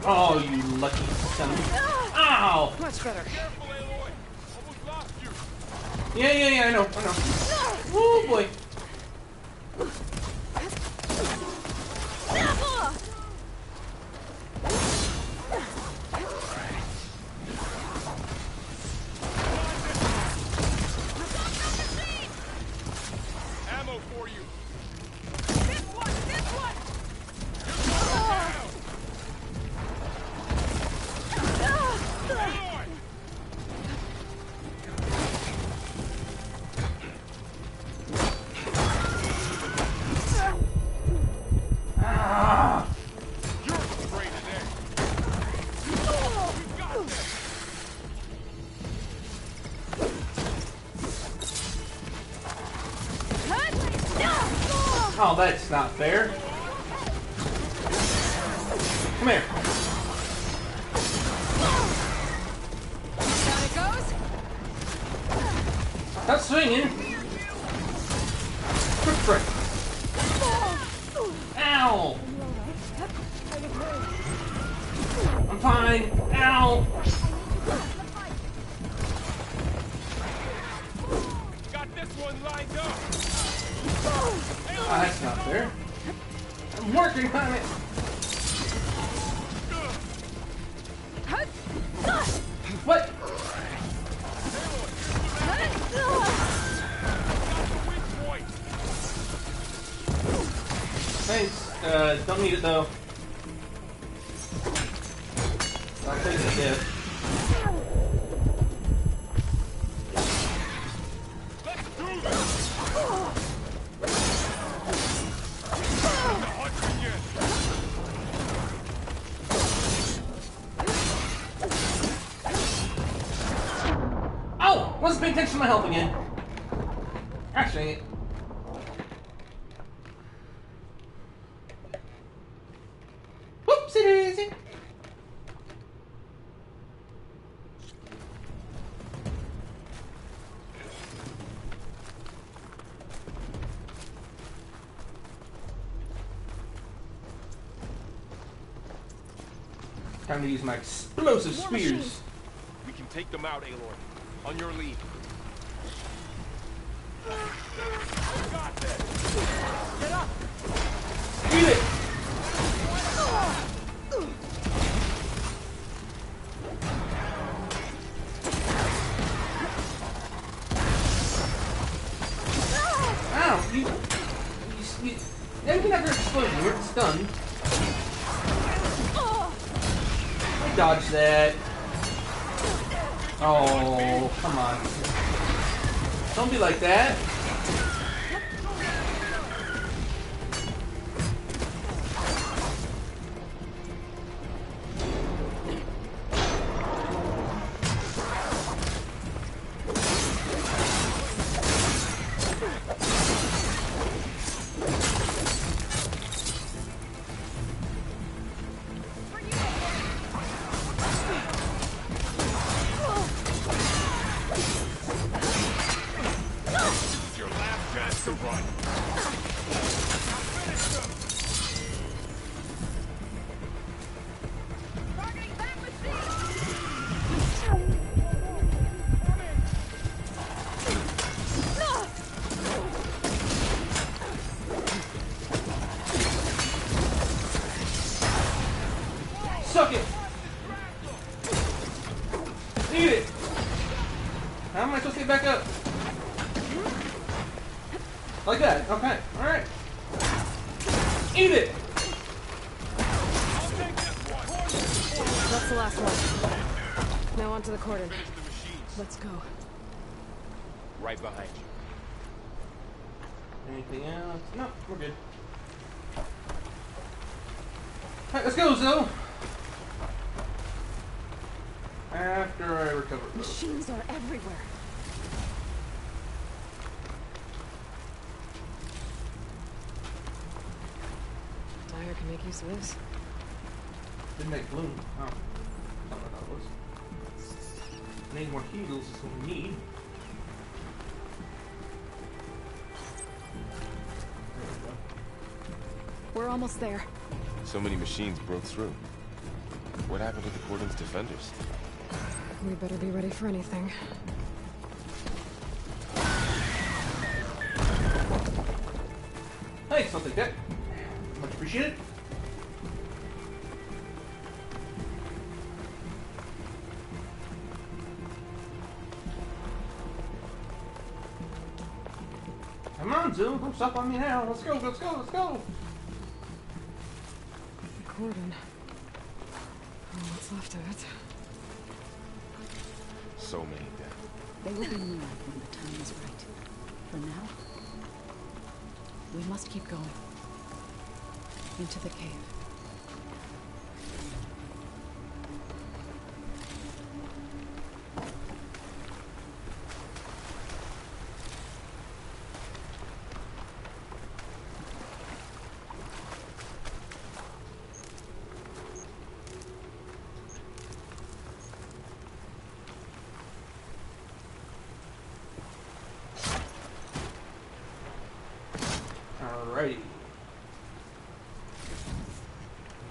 A: Oh, you lucky son of a... Ow!
B: Much better.
A: Yeah, I know. Oh boy.
K: Ammo for you.
B: This one!
K: You're afraid of that. You got this.
A: Oh, that's not fair. Come here.
B: Down it goes.
A: Stop swinging. Quick break. Ow! I'm fine. Ow!
K: Got this one lined up.
A: Oh, that's not fair. I'm working on it. What? Thanks. Don't need it though. I'll take the gift. Oh! Wasn't paying attention to my health again. Gosh dang it. Whoopsie daisy. Time to use my explosive
B: More
A: spears.
B: machines.
K: We can take them out, Aloy. On your lead.
G: Get up!
A: Eat it! Ow! You can have your explosion. You're stunned. I dodged that. Oh, come on. Don't be like that. Suck it! Eat it! How am I supposed to get back up? Like that. Okay. Alright. Eat it!
C: That's the last one. Now onto the cordon. Let's go.
M: Right behind you.
A: Anything else? No, we're good. Alright, let's go, Zoe! After I recover.
C: Machines are everywhere. Dyer can make use of this.
A: Didn't make bloom. Oh. That's not what that was. Need more heals is what we need.
C: We're almost there.
I: So many machines broke through. What happened to the Cordon's defenders?
C: We better be ready for anything.
A: Thanks, I'll take that. Much appreciated. Come on, Zoom. Don't stop on me now. Let's go, let's go, let's go.
C: The cordon. Oh, what's left of it?
I: So many dead.
H: They will be moved when the time is right. For now, we must keep going. Into the cave.
A: Alrighty.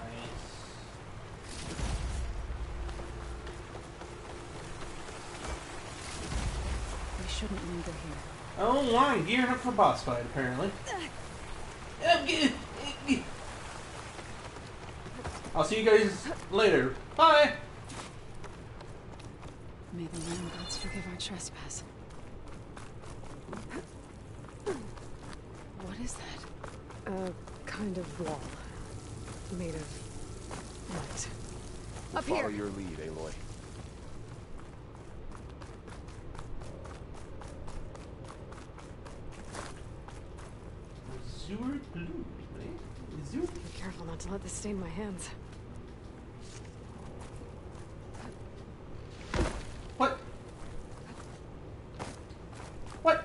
A: Nice.
H: We shouldn't linger here.
A: Oh, I'm gearing up for boss fight, apparently. I'll see you guys later. Bye!
H: May the land gods forgive our trespass. What is that?
C: A kind of wall. Made of light.
I: We'll
C: Up
I: follow
C: here!
I: your lead, Aloy.
A: Azure blue, right? Azure.
C: Be careful not to let this stain my hands.
A: What? What?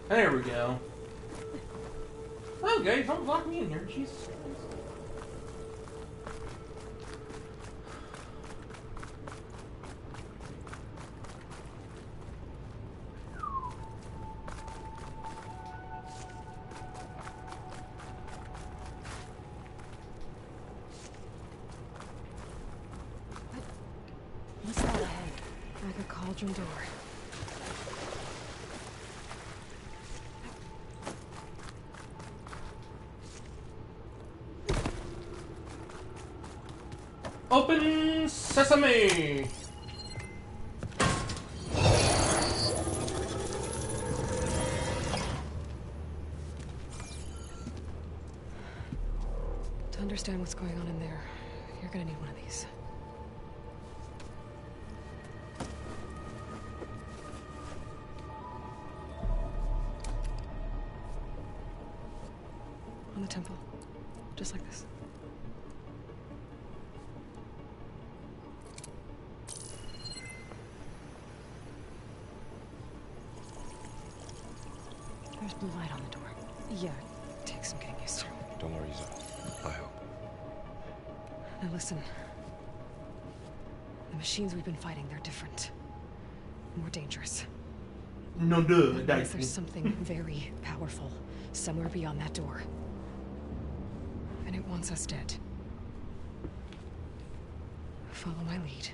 A: There we go. Oh, guys, don't lock me in here. Jesus Christ.
C: cauldron door.
A: Open sesame!
C: To understand what's going on in there, you're gonna need one of these. On the temple. Just like this.
H: There's blue light on the door.
C: Yeah, it takes some getting used to.
I: Don't worry, Zoe. I help.
C: Now listen. The machines we've been fighting, they're different. More dangerous.
A: No duh,
C: That means there's something very powerful somewhere beyond that door. And it wants us dead. Follow my lead.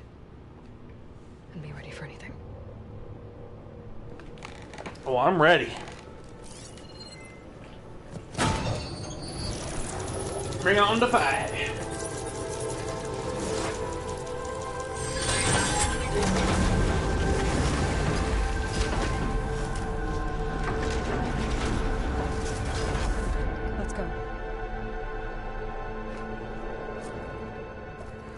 C: And be ready for anything.
A: Oh, I'm ready. Bring on the fight.
C: Let's go.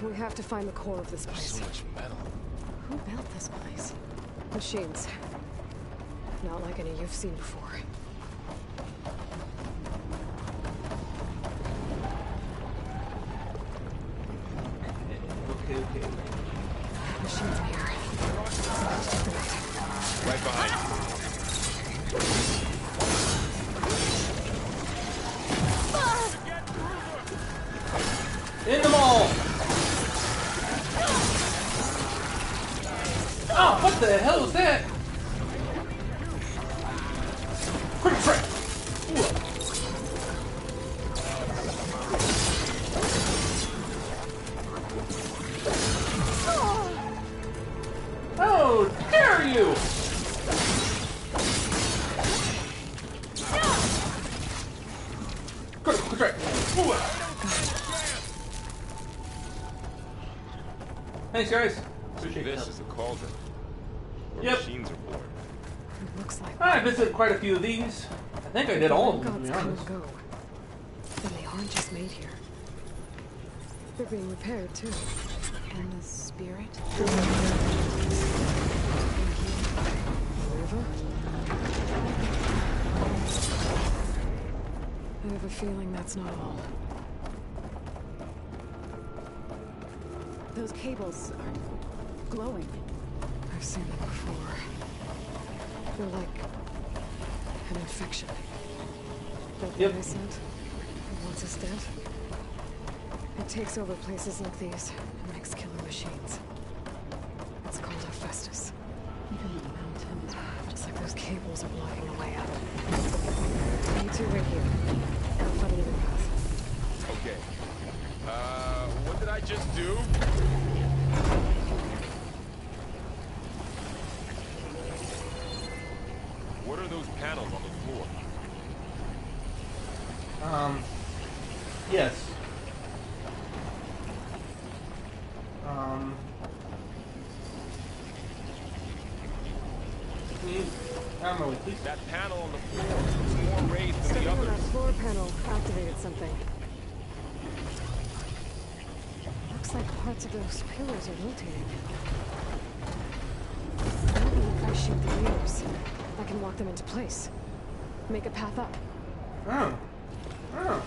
C: We have to find the core of this place.
I: So much metal.
H: Who built this place?
C: Machines. Not like any you've seen before.
A: Okay.
C: Machines in here.
I: Right behind.
A: In the mall! Oh, what the hell was that? Quick trip! How dare you! Quick trip! Thanks, guys. Appreciate
I: This
A: it.
I: is the cauldron. Where
A: Yep.
I: machines are born.
C: It looks like
A: I visited quite a few of these. I think I did all of them, to be
C: gods come
A: honest.
C: and go. And they aren't just made here. They're being repaired too.
H: And the spirit?
C: River? I have a feeling that's not all.
H: Those cables are glowing.
C: I've seen them before. They're like an infection. That
A: Yep.
C: what I said? It wants us dead. It takes over places like these and makes killer machines. It's called Hephaestus.
H: Even the mountains.
C: Just like those cables are blocking a way out. You two right here. I'll find another path.
I: Okay. What did I just do? What are those panels on the floor?
A: Yes. I don't know, please.
I: That panel on the floor is more raised than the
C: Stepping on that
I: others.
C: floor panel activated something. Looks like parts of those pillars are rotating. Maybe if I shoot the gears, I can walk them into place. Make a path up.
A: Oh.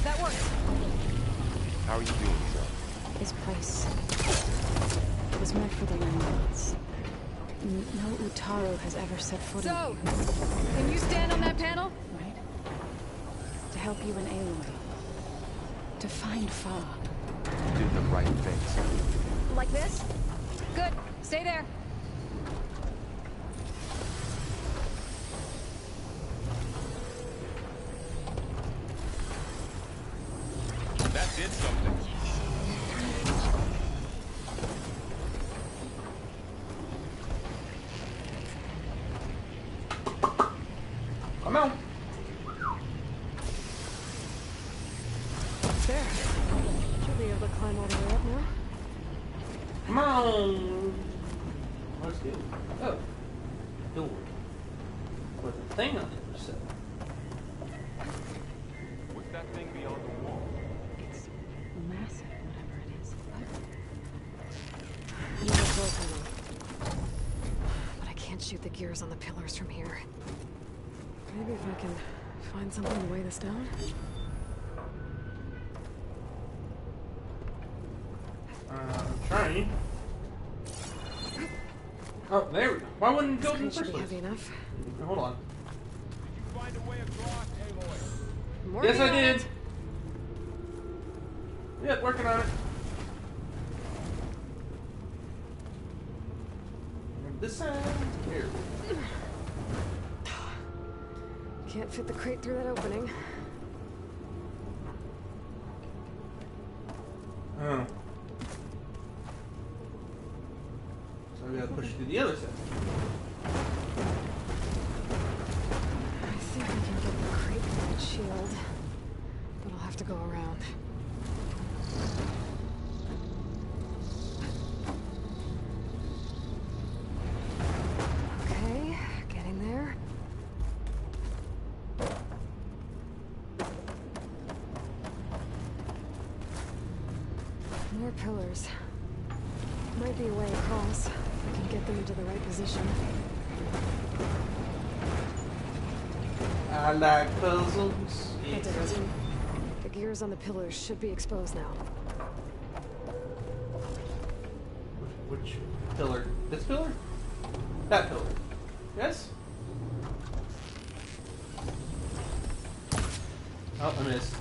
B: That worked.
I: How are you doing, Zoe?
H: This place was meant for the land gods. No Utaro has ever set foot in
B: So,
H: here.
B: can you stand on that panel?
H: Right? To help you in Aloy. To find Fa.
I: You did the right things.
B: Like this? Good. Stay there.
M: That did something.
A: Come on.
C: There. Should be able to climb all the way up now.
A: Come on. Let's go. Oh. Door. With a thing on it. So.
M: What's that thing beyond the wall?
H: It's massive, whatever it is.
C: Another floor panel. But I can't shoot the gears on the pillars from here. Maybe if I can find something to weigh this down.
A: I'm trying. Oh, there we go. Why wouldn't it go in the
C: This crate
A: first
C: should be
A: place?
C: heavy enough.
A: Hold on.
M: Find a way across, Aloy.
A: Yes, I did. Yep, working on it. And this side. Here.
C: Can't fit the crate through that opening.
A: Oh. So we gotta push it to the other side.
C: I think I can get the crate through that shield, but I'll have to go around. Okay, getting there. More pillars. Might be a way across. I can get them into the right position.
A: I like puzzles.
C: That did it. The gears on the pillars should be exposed now.
A: Which pillar? This pillar? That pillar. Yes? Oh, I missed.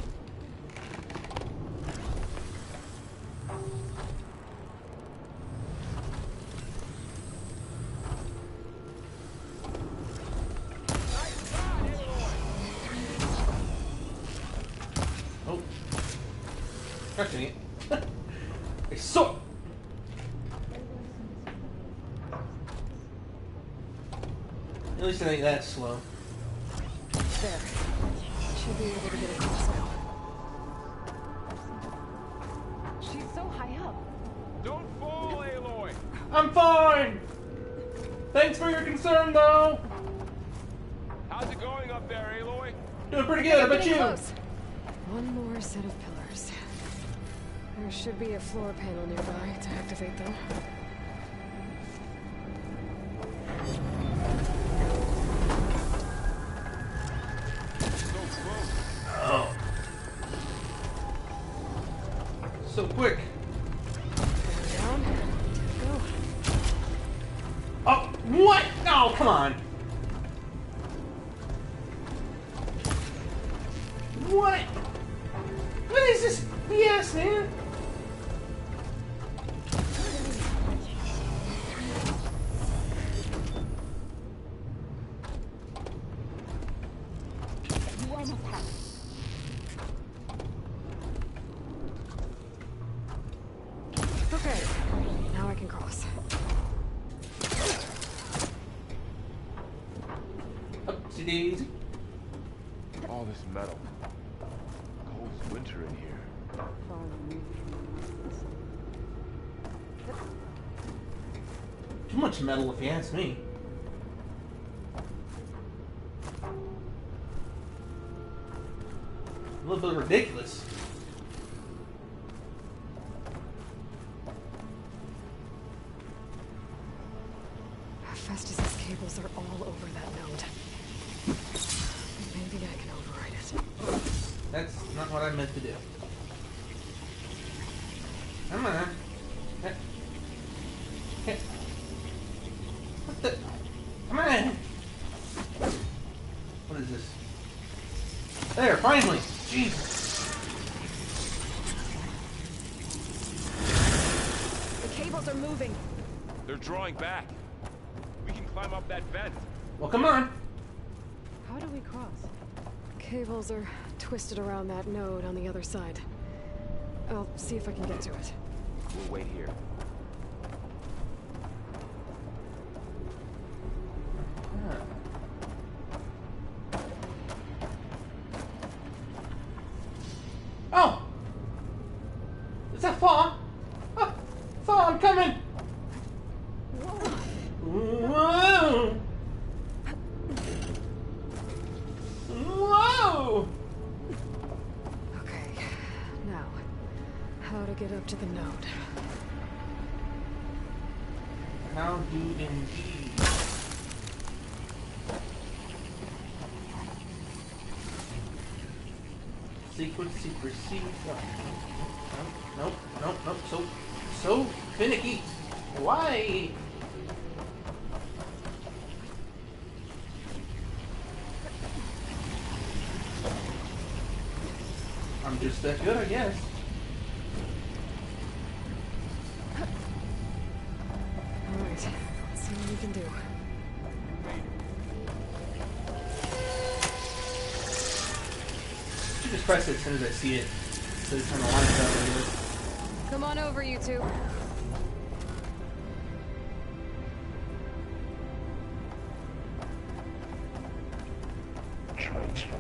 A: Oh. Catching it. I saw. At least it ain't that slow.
C: There. Should be able to get across now.
H: She's so high up.
M: Don't fall, Aloy.
A: I'm fine! Thanks for your concern, though!
M: How's it going up there, Aloy?
A: Doing pretty good, how about
C: Getting
A: you?
C: close. One more set of pillars. There should be a floor panel nearby to activate them.
A: Oh. So quick.
C: Down. Go.
A: Oh, what? No, come on. What? What is this BS, man?
D: You almost have it.
C: Okay. Now I can cross.
A: Upsy daisy.
M: All this metal. Cold as winter in here.
A: Too much metal, if you ask me. A little bit ridiculous.
C: Festus's cables are all over that node. Maybe I can override it.
A: That's not what I meant to do. Come on. What the? Come on. What is this? There, finally. Jesus.
B: The cables are moving.
M: They're drawing back. We can climb up that vent.
A: Well, come on.
H: How do we cross?
C: Cables are twisted around that node on the other side. I'll see if I can get to it.
I: We'll wait here.
A: Oh! Is that Fawn? Oh, Fawn, I'm coming! Whoa! Whoa!
C: Okay, now, how to get up to the node.
A: How do indeed. Secrecy. Nope. So finicky. Why? I'm just that good, I guess.
C: Alright, let's see what we can do.
A: Just press it as soon as I see it. So it's kind of lines up right here.
C: Come on over, you two.
N: Transfer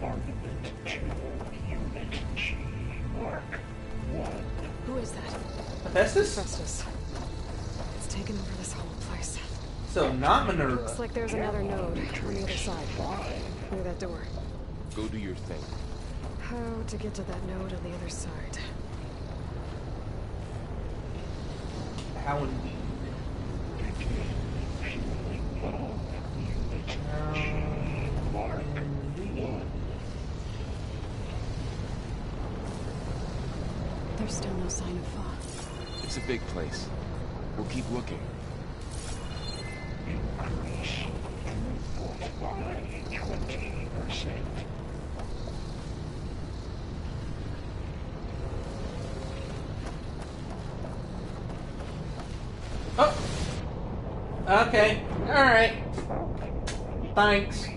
N: armament to Unit G. Mark 1.
C: Who is that?
A: Hephaestus?
C: Hephaestus. It's taken over this whole place.
A: So, not Minerva.
C: Looks like there's another node on the other side. Near that door.
I: Go do your thing.
C: How to get to that node on the other side?
A: How indeed.
N: Mark 1.
H: There's still no sign of Fa.
I: It's a big place. We'll keep looking.
N: Increase throughput by 20%.
A: Oh! Okay. Alright. Thanks.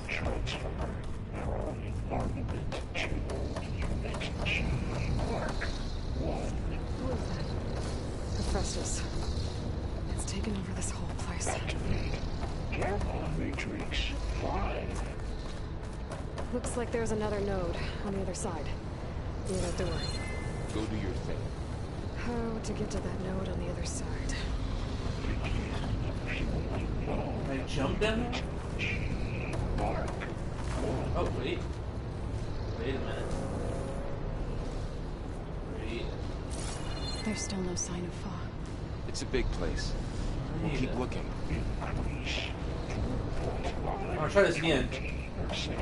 N: Transfer armament to Unit G. Mark 1.
C: Who is that? Hephaestus. It's taken over this whole place.
N: Activate Gamma Matrix 5.
C: Looks like there's another node on the other side. Near that door.
I: Go do your thing.
C: How to get to that node on the other side?
A: Can I jump down there?
N: Mark 1.
A: Oh, wait. Wait a minute. Wait.
H: There's still no sign of Fa.
I: It's a big place. We'll keep looking.
N: Increase throughput by
A: I'll try this again.
N: 20%.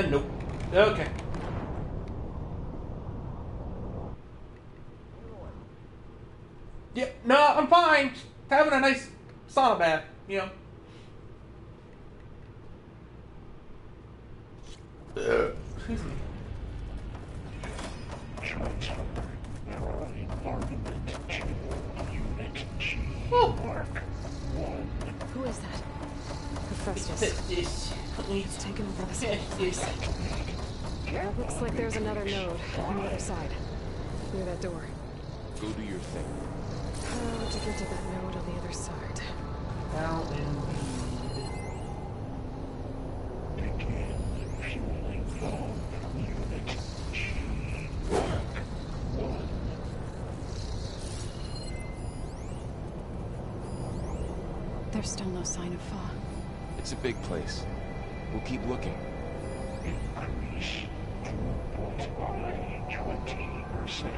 A: Nope. Okay. Yeah, no, I'm fine. Just having a nice sauna bath, you know. Excuse me.
N: Transfer armament to Unit G.
A: Oh.
N: Mark 1.
C: Who is that? Hephaestus.
A: This.
C: It's taken over this whole place. Looks like there's another node on the other side. Near that door.
I: Go do your thing.
C: How to get to that node on the other side?
A: How indeed.
N: Begin fueling from Unit G. Mark 1.
H: There's still no sign of Fa.
I: It's a big place. We'll keep looking.
N: Increase throughput by 20%.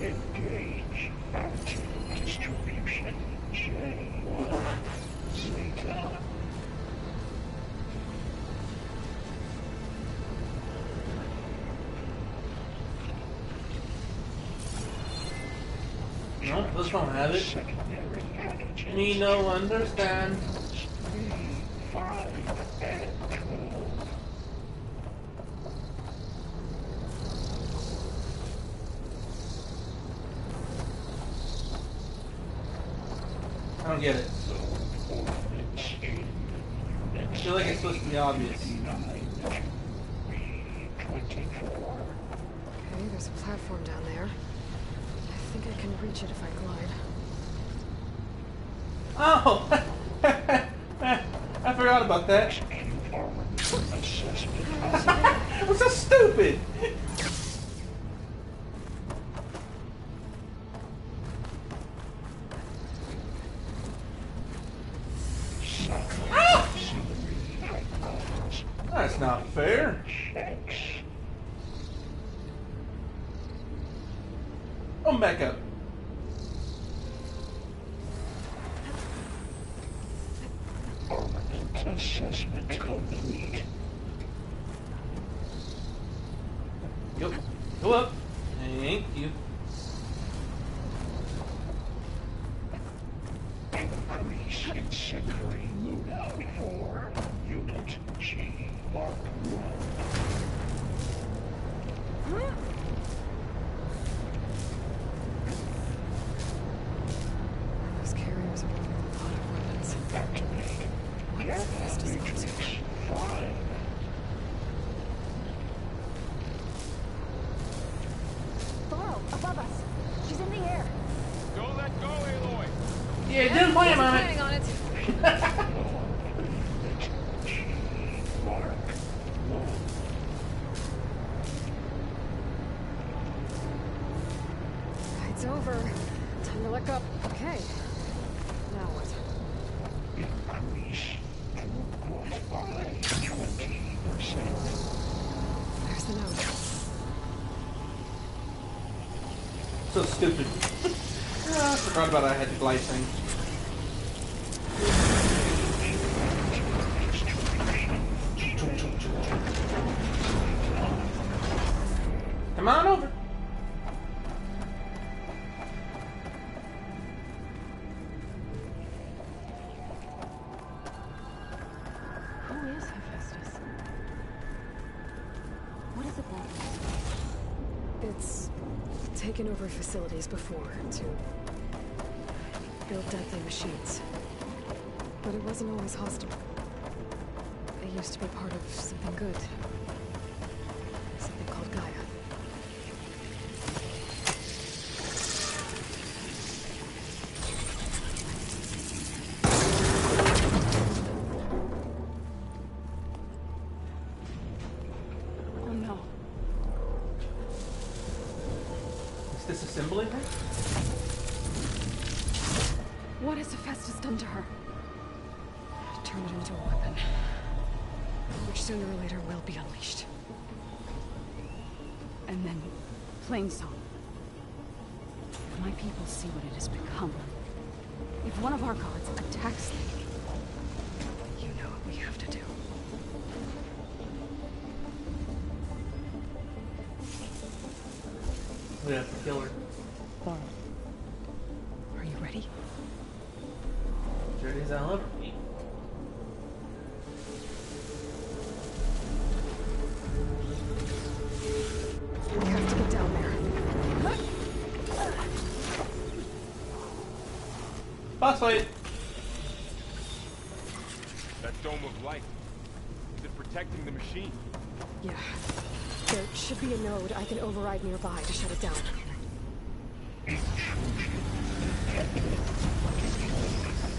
N: Engage active distribution J1 Zeta.
A: No, those don't have it. Me no understand. I don't get it. I feel like it's supposed to be obvious.
C: Okay, there's a platform down there. I think I can reach it if I glide.
A: Oh! I forgot about that. I'm so stupid! Ah! That's not fair. I'm back up.
N: Assessment complete.
A: Go up. Thank you.
N: Increase in secondary loadout for Unit G Mark 1.
C: Those carriers are running a lot of weapons.
N: Activate.
C: What's fast as
N: Matrix 5.
D: Laurel, above us. She's in the air.
M: Don't let go, Aloy!
A: Yeah, didn't plan on it.
J: Planning on it.
N: Mark 1.
C: It's over. Time to let go. Okay. Now what?
N: Increase throughput by 20%.
C: There's the note.
A: So stupid. I forgot about I had the glide thing. Come on over.
H: Who is Hephaestus? What is it then?
C: It's taken over facilities before to build deadly machines. But it wasn't always hostile. It used to be part of something good. Something called Gaia.
H: Oh no.
A: Is disassembling her?
C: What has Hephaestus done to her? Turned it into a weapon, which sooner or later will be unleashed.
H: And then, plain song. If my people see what it has become, if one of our gods attacks them,
C: You know what we have to do.
A: We have to kill her.
C: Laurel, are you ready?
A: Sure it is, I love her.
C: We have to get down there.
A: Boss fight.
M: That dome of light. Is it protecting the machine?
C: Yeah. There should be a node I can override nearby to shut it down.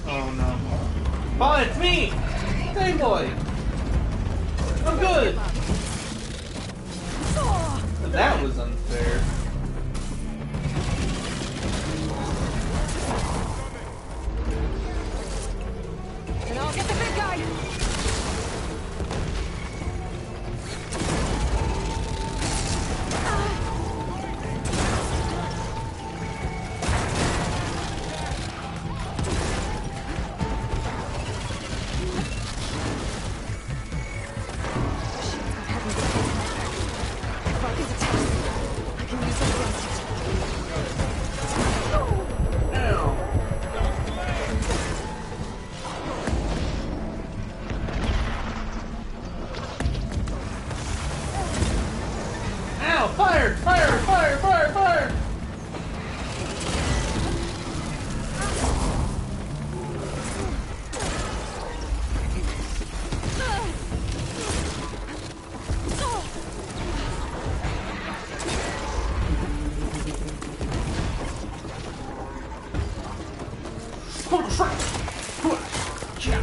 A: Oh no. Oh, it's me! Hey boy! I'm good! That was unfair.
C: And I'll get the big guy! If I can detect it, I can use something else.
A: Fire! Fire! Fire! Fire! Fire! Holy shit!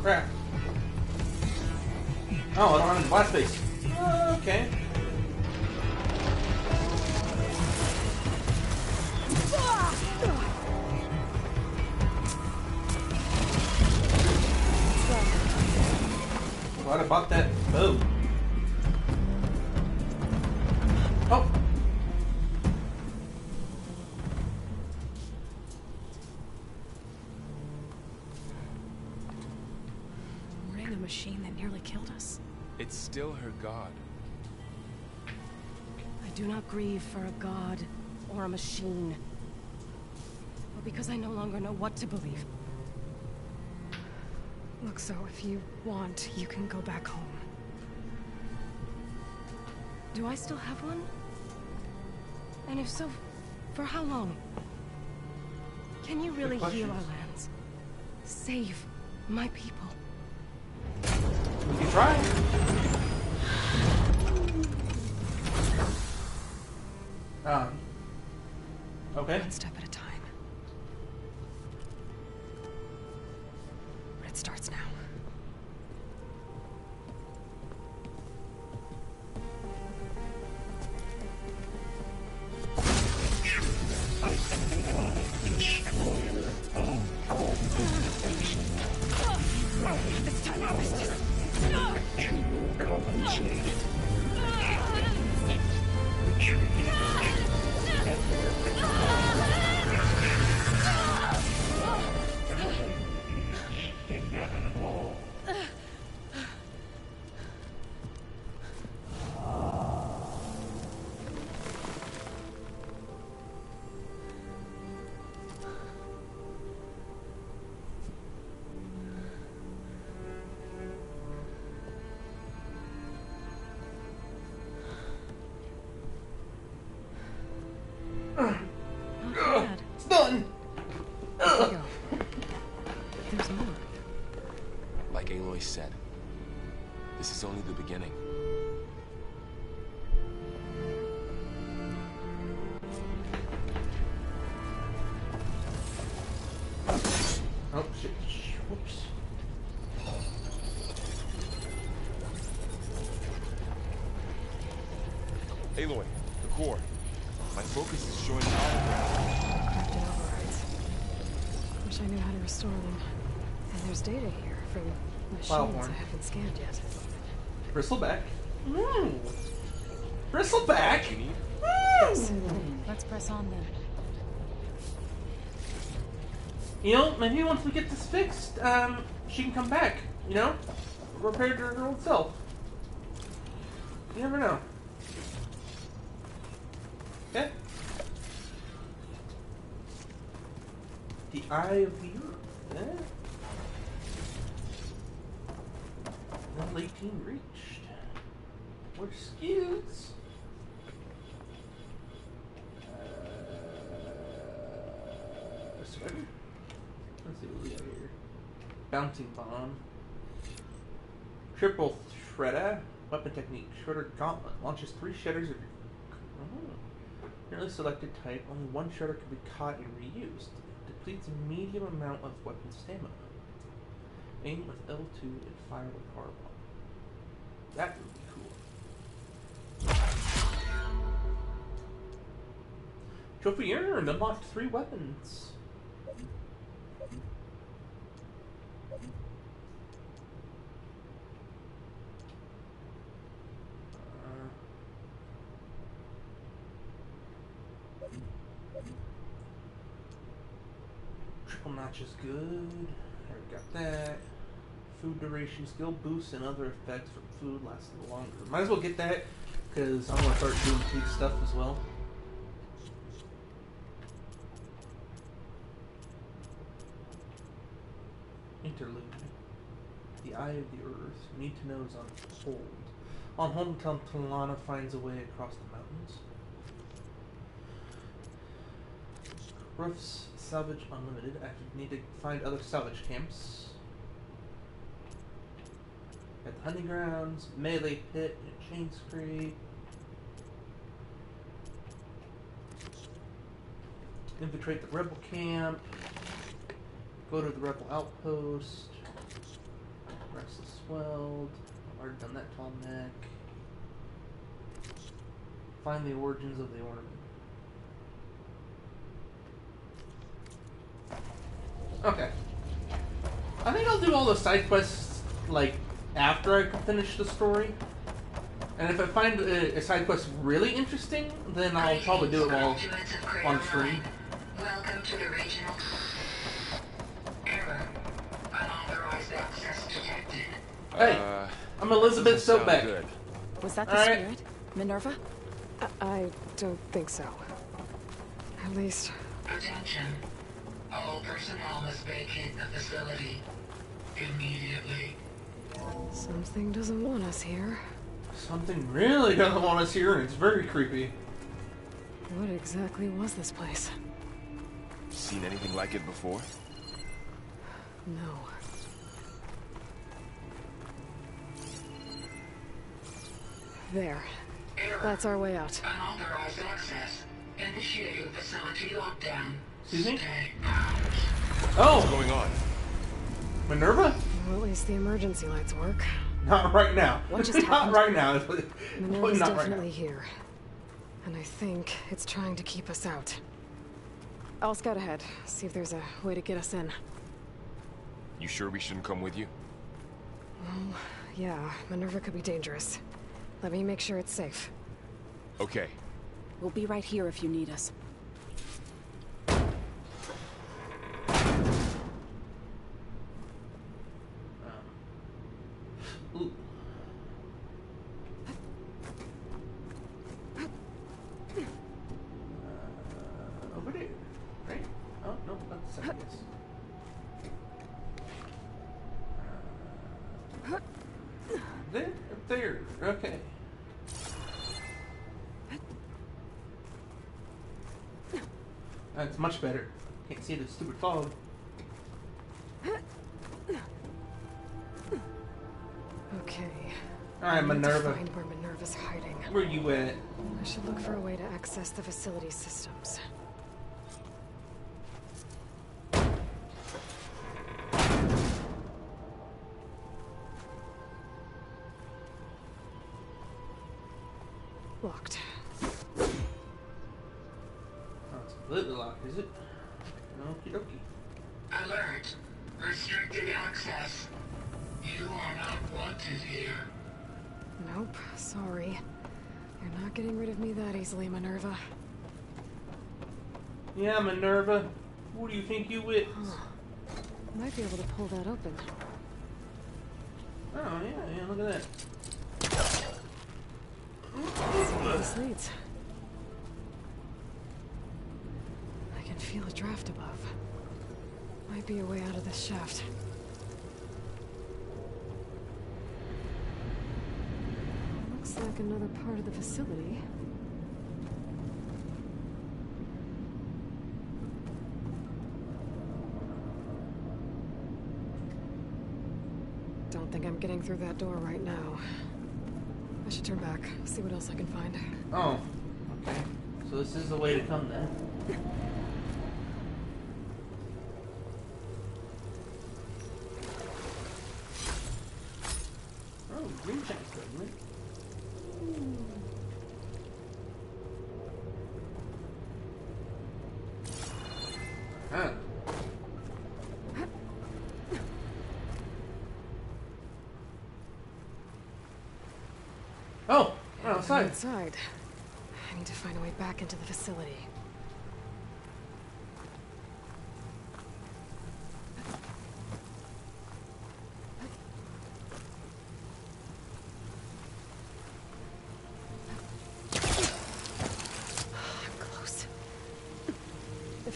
A: Crap. Oh, I don't have any blast space. Okay. Glad I bought that bow. Oh!
C: We're in a machine that nearly killed us.
I: It's still her god.
J: I do not grieve for a god or a machine. But because I no longer know what to believe.
C: Look, so if you want, you can go back home.
J: Do I still have one? And if so, for how long? Can you really heal our lands? Save my people?
A: You try. Okay.
C: One step at a time. But it starts now.
N: It's time to compensate. Inevitable.
A: It's done!
J: There you go. There's more.
I: Like Aloy said, this is only the beginning.
A: Oh, shit. Whoops.
I: Aloy, the core. My focus is showing out.
C: Captain overrides. Wish I knew how to restore them. And there's data here from machines I haven't scanned yet.
A: Bristleback. Bristleback?
E: Yes. Let's press on then.
A: You know, maybe once we get this fixed, she can come back, you know? Repair to her old self. You never know. Okay? The Eye of the Earth. Eh? Level 18 reached. More skills. Swagger? Let's see what we got here. Bouncing bomb. Triple shredder. Weapon technique. Shredder gauntlet. Launches 3 shredders of your... Nearly selected type. Only 1 shredder can be caught and reused. Depletes a medium amount of weapon stamina. Aim with L2 and fire with R1. That would be cool. Trophy earned. Unlocked 3 weapons. Triple notch is good. Already got that. Food duration, skill boosts, and other effects from food last a little longer. Might as well get that, because I'm going to start doing food stuff as well. Interlude. The Eye of the Earth. Need to know is on hold. On hold until Talana finds a way across the mountains. Roofs, salvage unlimited. Actually, need to find other salvage camps. At the hunting grounds, melee pit, and chain scrape. Infiltrate the rebel camp. Go to the rebel outpost. Restless Weld. Already done that, tall neck. Find the origins of the ornament. Okay. I think I'll do all the side quests, like, after I finish the story. And if I find a side quest really interesting, then I'll probably do it while on stream.
N: Welcome to the regional... Error. Unauthorized access detected.
A: Hey, I'm Elizabeth Sobeck.
H: Was that the spirit? Minerva?
C: I don't think so. At least...
N: Attention. All personnel must vacate the facility immediately.
C: Something doesn't want us here.
A: Something really doesn't want us here, and it's very creepy.
C: What exactly was this place?
I: Seen anything like it before?
C: No. There. That's our way out.
N: Unauthorized access. Initiating facility lockdown.
A: Excuse me?
N: Stay out.
A: Oh!
I: What's going on?
A: Minerva?
C: Well, at least the emergency lights work.
A: Not right now.
C: What just
A: Not
C: happened?
A: right now.
C: Minerva's
A: Not right
C: definitely
A: now.
C: here. And I think it's trying to keep us out. I'll scout ahead, see if there's a way to get us in.
I: You sure we shouldn't come with you?
C: Well, yeah, Minerva could be dangerous. Let me make sure it's safe.
I: Okay.
H: We'll be right here if you need us.
A: Ooh. Over there, right? Oh, no, that's the second guess. There? Up there. Okay. That's much better. Can't see the stupid fog.
C: Okay.
A: Alright, Minerva.
C: Find where Minerva's hiding.
A: Where you at?
C: I should look for a way to access the facility systems. Locked.
A: Oh, it's completely locked, is it? Okie dokie.
N: Alert. Restricted access. You are not wanted here.
C: Nope, sorry. You're not getting rid of me that easily, Minerva.
A: Yeah, Minerva. Who do you think you is?
C: Might be able to pull that open.
A: Oh, yeah, look at that.
C: See where this leads. I can feel a draft above. Might be a way out of this shaft. Looks like another part of the facility. Don't think I'm getting through that door right now. I should turn back, see what else I can find.
A: Oh, okay. So this is the way to come then. Oh, green check segment. Huh. Oh, we're outside.
C: Outside. I need to find a way back into the facility.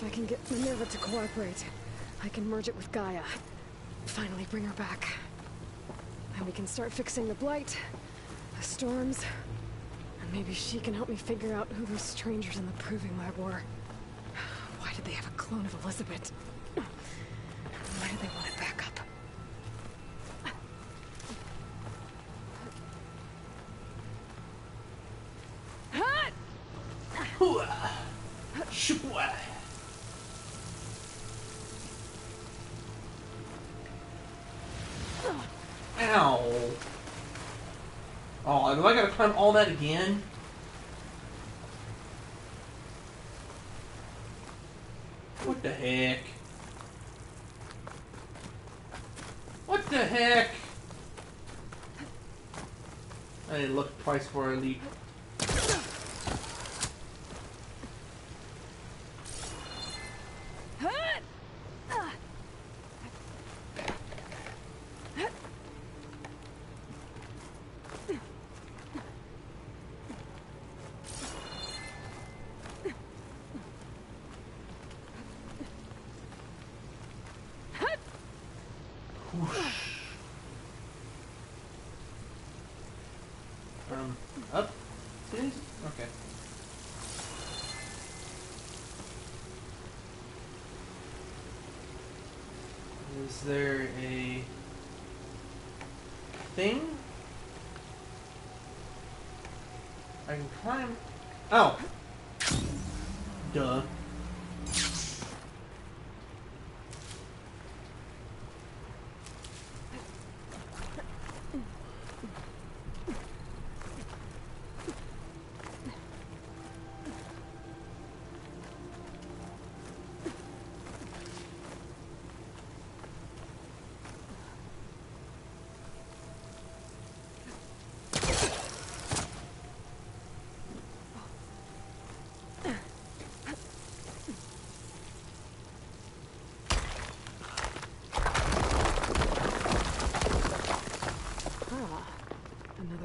C: If I can get Minerva to cooperate, I can merge it with Gaia. Finally bring her back. And we can start fixing the blight, the storms, and maybe she can help me figure out who those strangers in the proving lab were. Why did they have a clone of Elizabeth? Why did they want it back up?
A: Ow. Oh, do I gotta climb all that again? What the heck? What the heck? I didn't look twice before I leap. Up? Please? Okay. Is there a thing I can climb? Oh! Duh.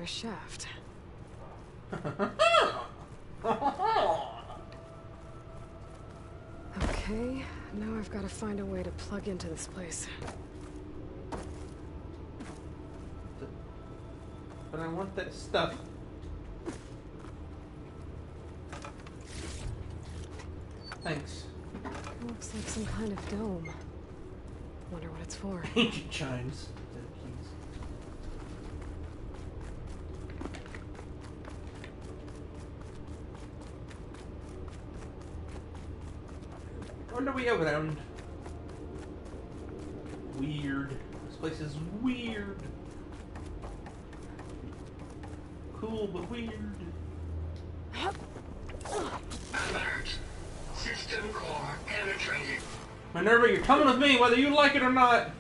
C: Shaft. Okay, now I've got to find a way to plug into this place.
A: But I want that stuff. Thanks.
C: Looks like some kind of dome. Wonder what it's for.
A: Ancient chimes. Wonder we around. Weird. This place is weird. Cool, but weird.
N: Alert. System core penetrated.
A: Minerva, you're coming with me, whether you like it or not.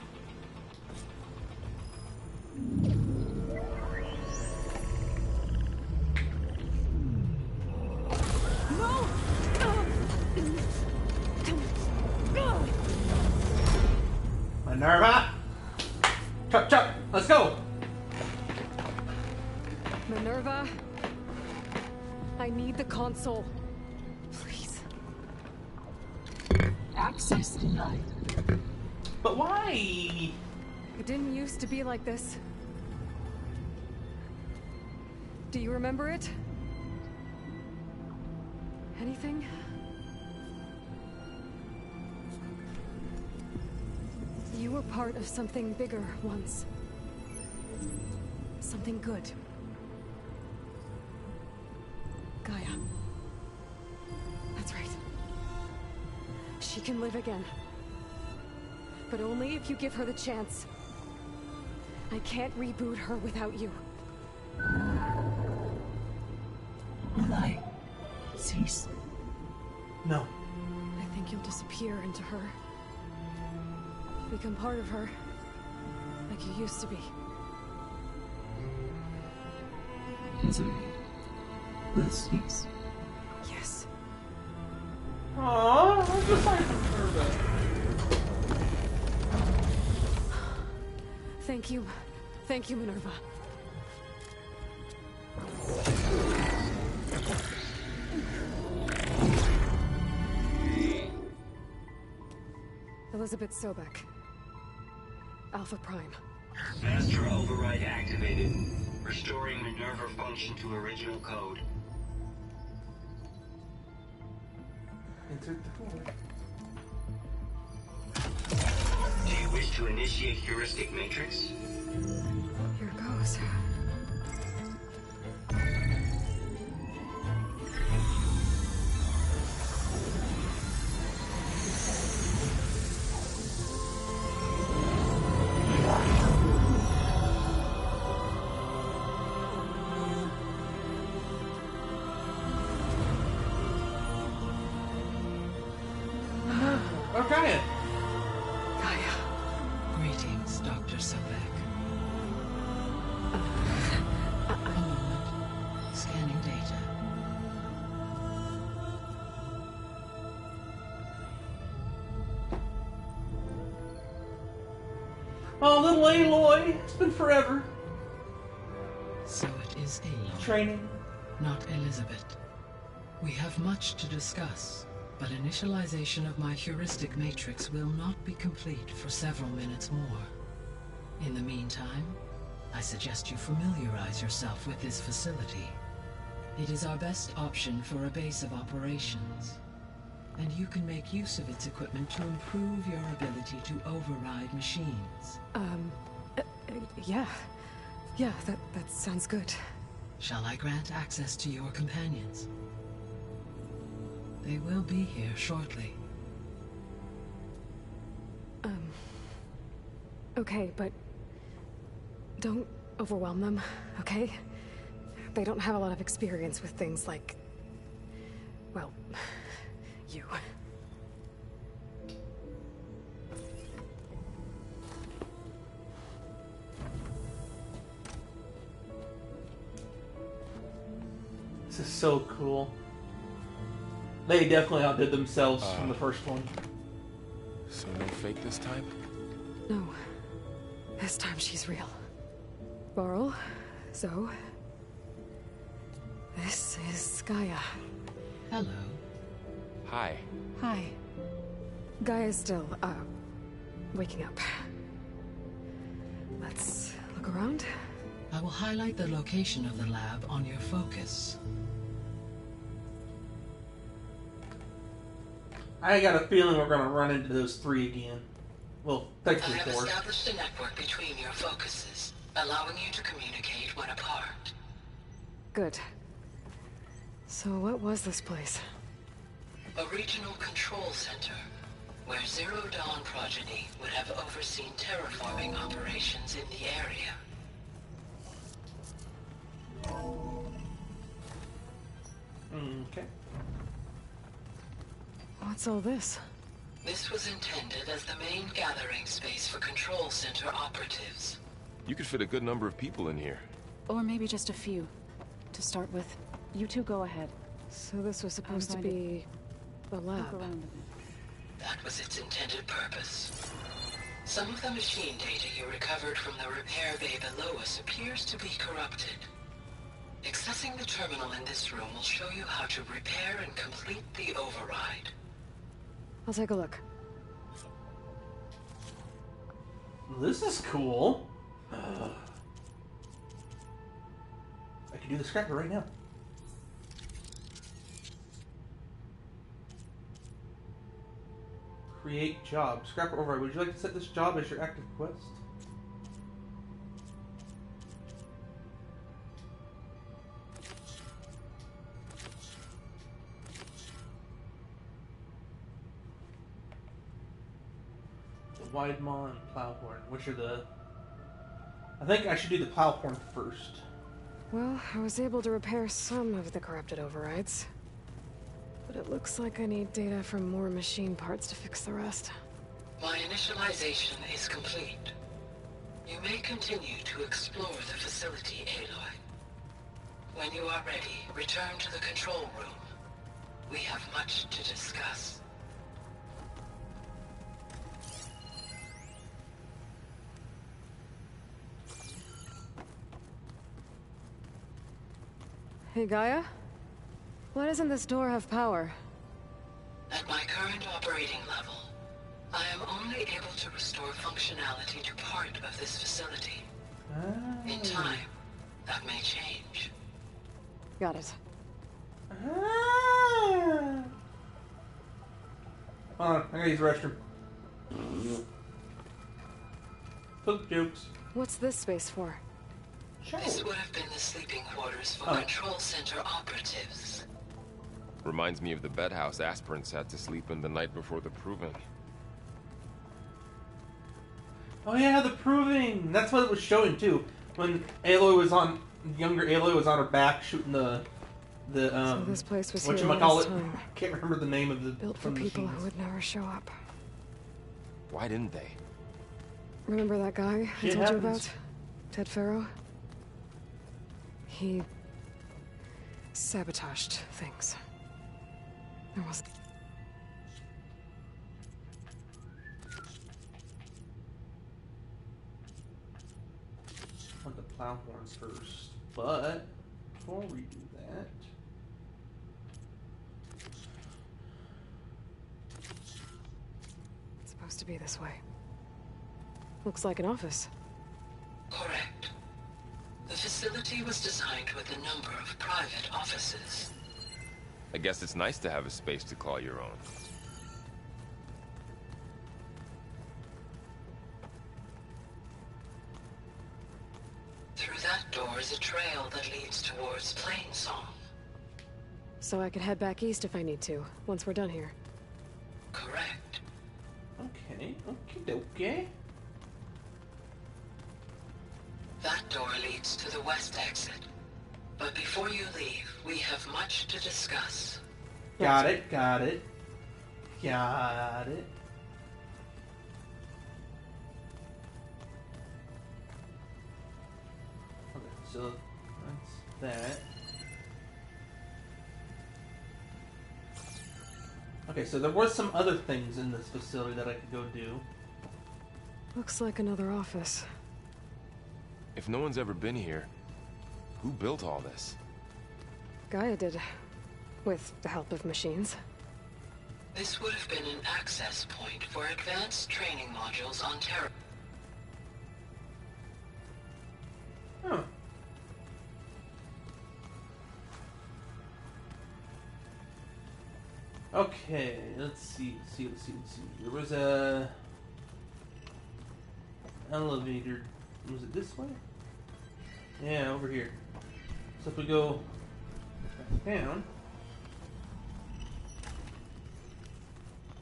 A: Minerva! Chop, chop! Let's go!
C: Minerva? I need the console. Please.
N: Access denied.
A: But why?
C: It didn't used to be like this. Do you remember it? Anything? You were part of something bigger once. Something good. Gaia. That's right. She can live again. But only if you give her the chance. I can't reboot her without you.
N: Will I cease?
A: No.
C: I think you'll disappear into her. Become part of her. Like you used to be.
N: It's alright. We'll cease.
C: Yes.
A: Aww, I'm just like Minerva.
C: Thank you. Thank you, Minerva. Elizabeth Sobek. Alpha Prime.
O: Master override activated. Restoring Minerva function to original code.
A: Insert the code.
O: Do you wish to initiate heuristic matrix?
C: Here goes.
A: Okay.
C: Gaia.
P: Greetings, Dr. Sobek. A moment. Scanning data.
A: Oh, little Aloy. It's been forever.
P: So it is Aloy.
A: Training.
P: Not Elizabeth. We have much to discuss, but initialization of my heuristic matrix will not be complete for several minutes more. In the meantime, I suggest you familiarize yourself with this facility. It is our best option for a base of operations, and you can make use of its equipment to improve your ability to override machines.
C: Yeah. Yeah, that sounds good.
P: Shall I grant access to your companions? They will be here shortly.
C: Okay, but don't overwhelm them, okay? They don't have a lot of experience with things like, well, you.
A: This is so cool. They definitely outdid themselves from the first one.
I: So no fake this time?
C: No. This time she's real. Varl, Zoe. This is Gaia.
P: Hello.
I: Hi.
C: Hi. Gaia's still, waking up. Let's look around.
P: I will highlight the location of the lab on your focus.
A: I got a feeling we're gonna run into those three again. Well, technically
Q: I have
A: four.
Q: established a network between your focuses, allowing you to communicate when apart.
C: Good. So what was this place?
Q: A regional control center, where Zero Dawn progeny would have overseen terraforming operations in the area.
A: Okay.
C: What's all this?
Q: This was intended as the main gathering space for control center operatives.
I: You could fit a good number of people in here.
H: Or maybe just a few. To start with, you two go ahead.
C: So this was supposed to be the lab.
H: Look around a bit.
Q: That was its intended purpose. Some of the machine data you recovered from the repair bay below us appears to be corrupted. Accessing the terminal in this room will show you how to repair and complete the override.
C: I'll take a look.
A: This is cool. I can do the scrapper right now. Create job. Scrapper override. Would you like to set this job as your active quest? The Widemaw and Plowhorn, which are the... I think I should do the Plowhorn first.
C: Well, I was able to repair some of the corrupted overrides. But it looks like I need data from more machine parts to fix the rest.
Q: My initialization is complete. You may continue to explore the facility, Aloy. When you are ready, return to the control room. We have much to discuss.
C: Hey, Gaia? Why doesn't this door have power?
Q: At my current operating level, I am only only able to restore functionality to part of this facility. In time, that may change.
C: Got it.
A: Hold on, I gotta use the restroom. Poop jokes.
C: What's this space for?
Q: This would have been the sleeping quarters for Control Center operatives.
I: Reminds me of the bedhouse aspirants had to sleep in the night before the proving.
A: Oh yeah, the proving! That's what it was showing too. When Aloy was on, younger Aloy was on her back shooting the
C: so this place was here all this time.
A: Can't remember the name of the
C: built for people who would never show up.
I: Why didn't they?
C: Remember that guy I told you about? Ted Farrow? He sabotaged things. There was...
A: I want the plow horns first, but before we do that...
C: It's supposed to be this way. Looks like an office.
Q: Correct. The facility was designed with a number of private offices.
I: I guess it's nice to have a space to call your own.
Q: Through that door is a trail that leads towards Plainsong.
C: So I could head back east if I need to, once we're done here.
Q: Correct.
A: Okay, okay.
Q: That door leads to the west exit. But before you leave, we have much to discuss.
A: Got it.
Q: Okay,
A: so that's that. Okay, so there were some other things in this facility that I could go do.
C: Looks like another office.
I: If no one's ever been here, who built all this?
C: Gaia did, with the help of machines.
Q: This would have been an access point for advanced training modules on Terra.
A: Huh. Okay, let's see. There was a elevator. Was it this way? Yeah, over here. So if we go back down.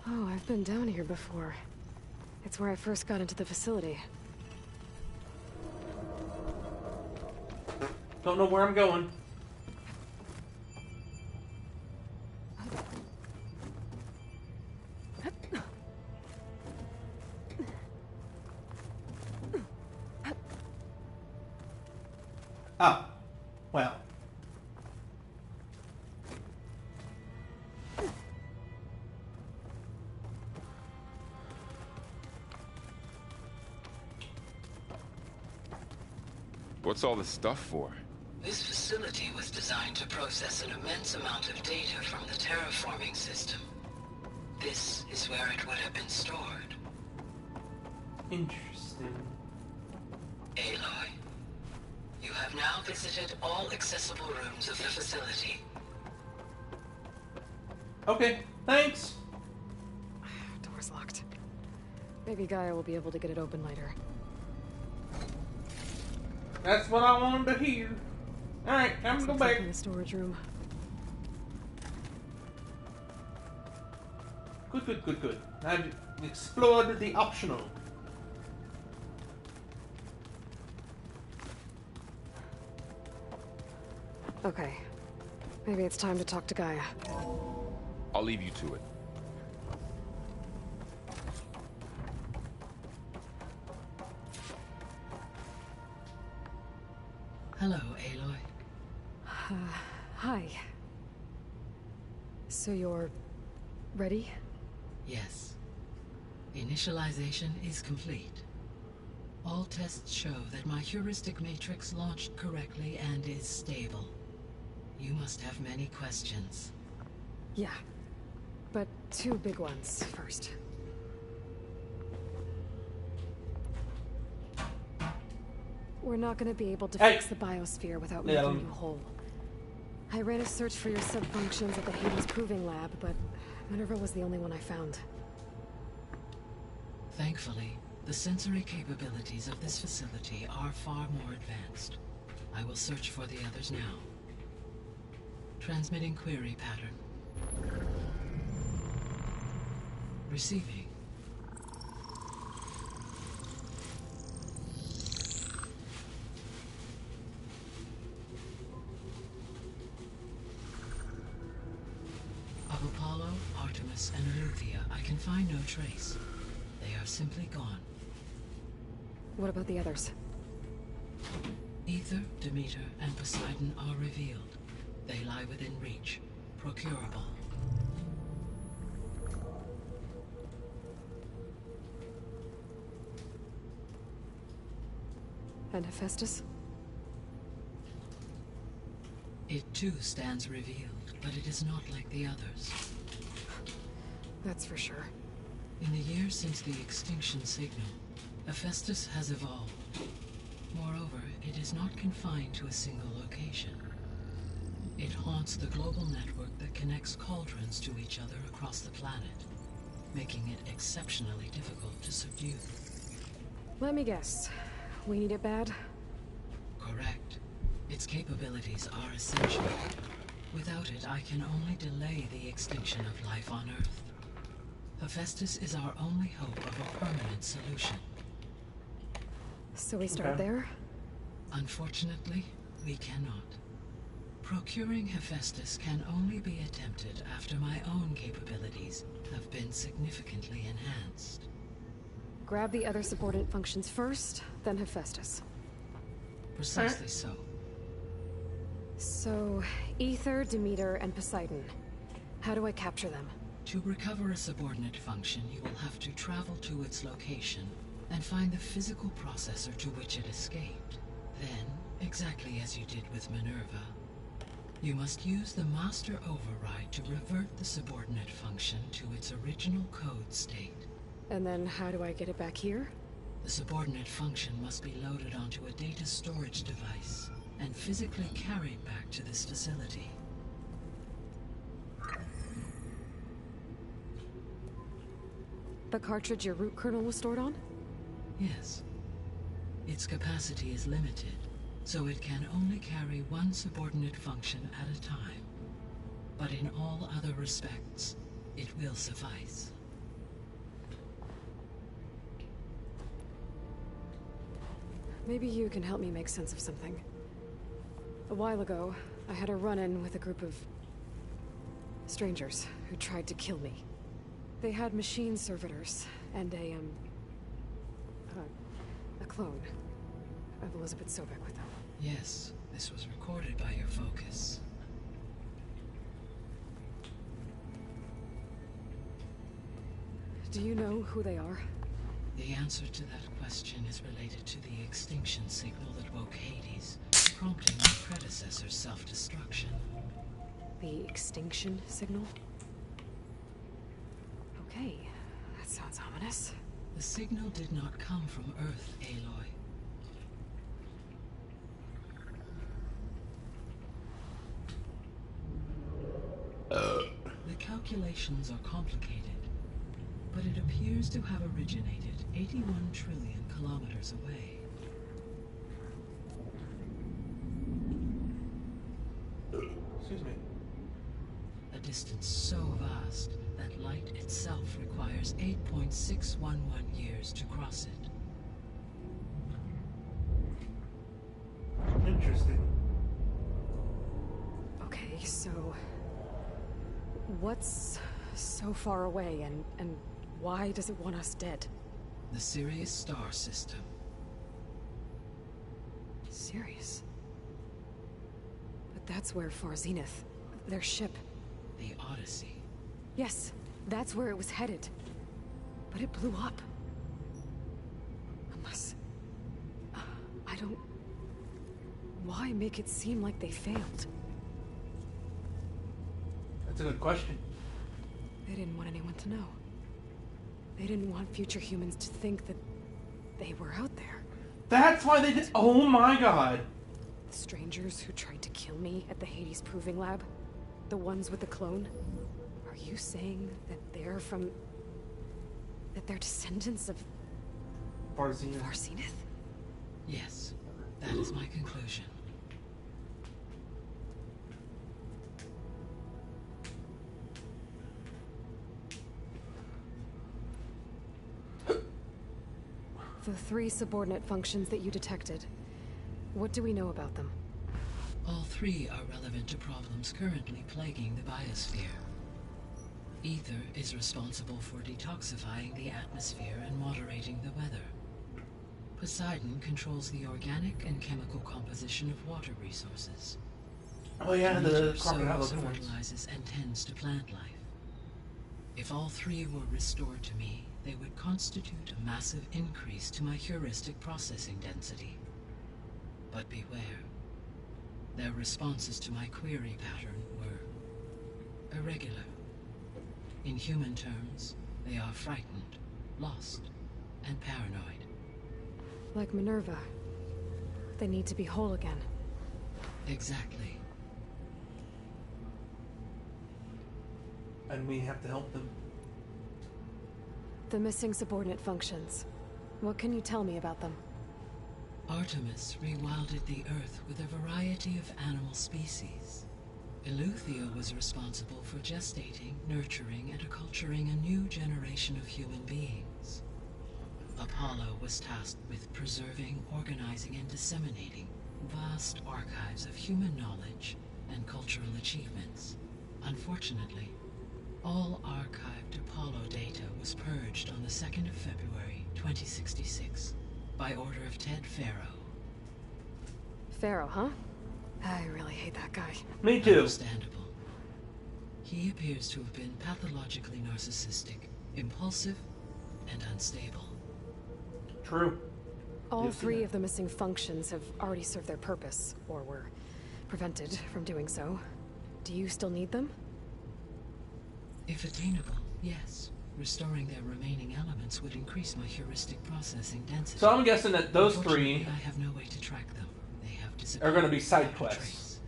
C: Oh, I've been down here before. It's where I first got into the facility.
A: Don't know where I'm going. Oh, well.
I: What's all this stuff for?
Q: This facility was designed to process an immense amount of data from the terraforming system. This is where it would have been stored.
A: Interesting.
Q: Aloy, you have now visited all accessible rooms of the facility.
A: Okay, thanks.
C: Door's locked. Maybe Gaia will be able to get it open later.
A: That's what I wanted to hear. Alright, time to go back.
C: In the storage room.
A: Good. I've explored the optional.
C: Okay. Maybe it's time to talk to Gaia.
I: I'll leave you to it.
P: Hello, Aloy.
C: Hi. So you're... ready?
P: Yes. Initialization is complete. All tests show that my heuristic matrix launched correctly and is stable. You must have many questions.
C: Yeah. But two big ones first. We're not gonna be able to
A: Hey.
C: fix the biosphere without
A: Yeah,
C: making you whole. I ran a search for your sub-functions at the Hades Proving Lab, but Minerva was the only one I found.
P: Thankfully, the sensory capabilities of this facility are far more advanced. I will search for the others now. Transmitting query pattern. Receiving. Of Apollo, Artemis, and Eleuthia, I can find no trace. They are simply gone.
C: What about the others?
P: Ether, Demeter, and Poseidon are revealed. They lie within reach, procurable.
C: And Hephaestus?
P: It too stands revealed, but it is not like the others.
C: That's for sure.
P: In the years since the Extinction Signal, Hephaestus has evolved. Moreover, it is not confined to a single location. It haunts the global network that connects cauldrons to each other across the planet, making it exceptionally difficult to subdue.
C: Let me guess. We need it bad?
P: Correct. Its capabilities are essential. Without it, I can only delay the extinction of life on Earth. Hephaestus is our only hope of a permanent solution.
C: So we start there?
P: Unfortunately, we cannot. Procuring Hephaestus can only be attempted after my own capabilities have been significantly enhanced.
C: Grab the other subordinate functions first, then Hephaestus.
P: Precisely so.
C: So, Ether, Demeter, and Poseidon. How do I capture them?
P: To recover a subordinate function, you will have to travel to its location and find the physical processor to which it escaped. Then, exactly as you did with Minerva, you must use the master override to revert the subordinate function to its original code state.
C: And then how do I get it back here?
P: The subordinate function must be loaded onto a data storage device and physically carried back to this facility.
C: The cartridge your root kernel was stored on?
P: Yes. Its capacity is limited, so it can only carry one subordinate function at a time. But in all other respects, it will suffice.
C: Maybe you can help me make sense of something. A while ago, I had a run-in with a group of strangers who tried to kill me. They had machine servitors and a clone of Elizabeth Sobek with them.
P: Yes, this was recorded by your focus.
C: Do you know who they are?
P: The answer to that question is related to the extinction signal that woke Hades, prompting my predecessor's self-destruction.
C: The extinction signal? Okay, that sounds ominous.
P: The signal did not come from Earth, Aloy. The calculations are complicated, but it appears to have originated 81 trillion kilometers away.
A: Excuse me.
P: A distance so vast that light itself requires 8.611 years to cross it.
A: Interesting.
C: Okay, so what's so far away and why does it want us dead?
P: The Sirius star system.
C: Sirius? But that's where Far Zenith, their ship.
P: The Odyssey.
C: Yes, that's where it was headed. But it blew up. Unless... I don't... Why make it seem like they failed?
A: That's a good question.
C: They didn't want anyone to know. They didn't want future humans to think that they were out there.
A: That's why they did. Oh my god.
C: The strangers who tried to kill me at the Hades Proving Lab? The ones with the clone? Are you saying that they're from... that they're descendants of... Varzineth?
P: Yes, that is my conclusion.
C: The 3 subordinate functions that you detected. What do we know about them?
P: All 3 are relevant to problems currently plaguing the biosphere. Ether is responsible for detoxifying the atmosphere and moderating the weather. Poseidon controls the organic and chemical composition of water resources.
A: Oh yeah, the crocodile
P: sows, fertilizes, and tends to plant life. If all 3 were restored to me, they would constitute a massive increase to my heuristic processing density. But beware. Their responses to my query pattern were irregular. In human terms, they are frightened, lost, and paranoid.
C: Like Minerva. They need to be whole again.
P: Exactly.
A: And we have to help them.
C: The missing subordinate functions. What can you tell me about them?
P: Artemis rewilded the Earth with a variety of animal species. Eleuthia was responsible for gestating, nurturing, and acculturating a new generation of human beings. Apollo was tasked with preserving, organizing, and disseminating vast archives of human knowledge and cultural achievements. Unfortunately, all archived Apollo data was purged on the 2nd of February, 2066, by order of Ted Farrow.
C: Farrow, huh? I really hate that guy.
A: Me too.
P: Understandable. He appears to have been pathologically narcissistic, impulsive, and unstable.
A: True.
C: All 3 of the missing functions have already served their purpose, or were prevented from doing so. Do you still need them?
P: If attainable, yes. Restoring their remaining elements would increase my heuristic processing density.
A: So I'm guessing that those 3
P: I have no way to track them. They have
A: are going to be side quests.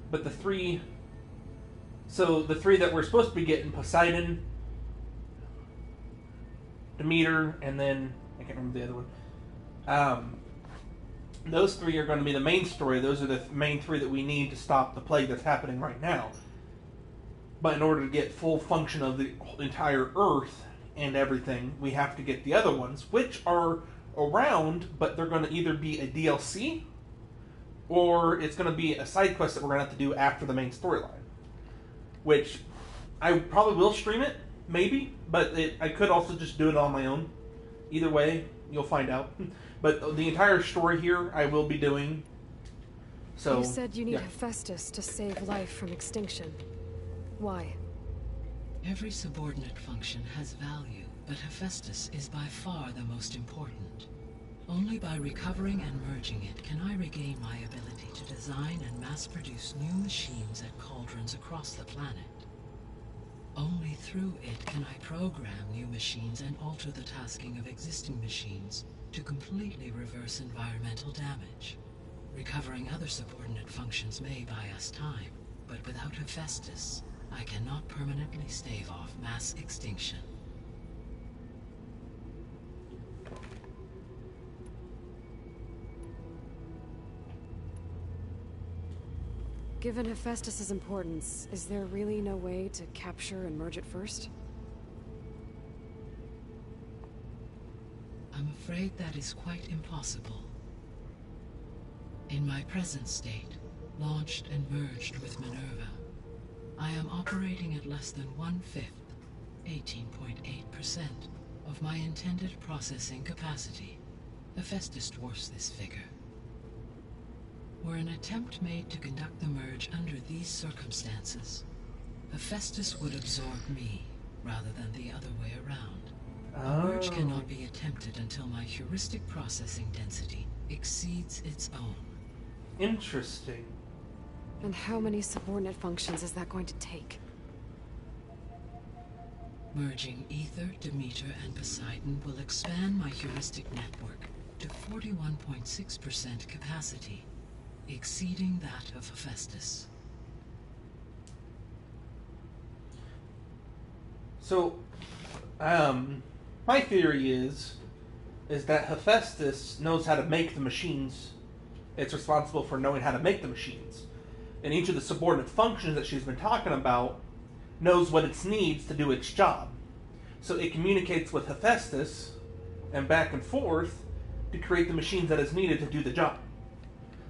A: But the 3... So the 3 that we're supposed to be getting, Poseidon, Demeter, and then... I can't remember the other one. Those 3 are going to be the main story. Those are the main 3 that we need to stop the plague that's happening right now. But in order to get full function of the entire Earth and everything, we have to get the other ones, which are around, but they're going to either be a DLC, or it's going to be a side quest that we're going to have to do after the main storyline. Which, I probably will stream it, maybe, but I could also just do it on my own. Either way, you'll find out. But the entire story here, I will be doing. So
C: you said you need Hephaestus to save life from extinction. Why?
P: Every subordinate function has value, but Hephaestus is by far the most important. Only by recovering and merging it can I regain my ability to design and mass-produce new machines at cauldrons across the planet. Only through it can I program new machines and alter the tasking of existing machines to completely reverse environmental damage. Recovering other subordinate functions may buy us time, but without Hephaestus, I cannot permanently stave off mass extinction.
C: Given Hephaestus' importance, is there really no way to capture and merge it first?
P: I'm afraid that is quite impossible. In my present state, launched and merged with Minerva, I am operating at less than 1/5, 18.8%, of my intended processing capacity. Hephaestus dwarfs this figure. Were an attempt made to conduct the merge under these circumstances, Hephaestus would absorb me, rather than the other way around. The merge cannot be attempted until my heuristic processing density exceeds its own.
A: Interesting.
C: And how many subordinate functions is that going to take?
P: Merging Ether, Demeter, and Poseidon will expand my heuristic network, to 41.6% capacity, exceeding that of Hephaestus.
A: So, my theory is that Hephaestus knows how to make the machines. It's responsible for knowing how to make the machines. And each of the subordinate functions that she's been talking about knows what it needs to do its job. So it communicates with Hephaestus and back and forth to create the machines that is needed to do the job.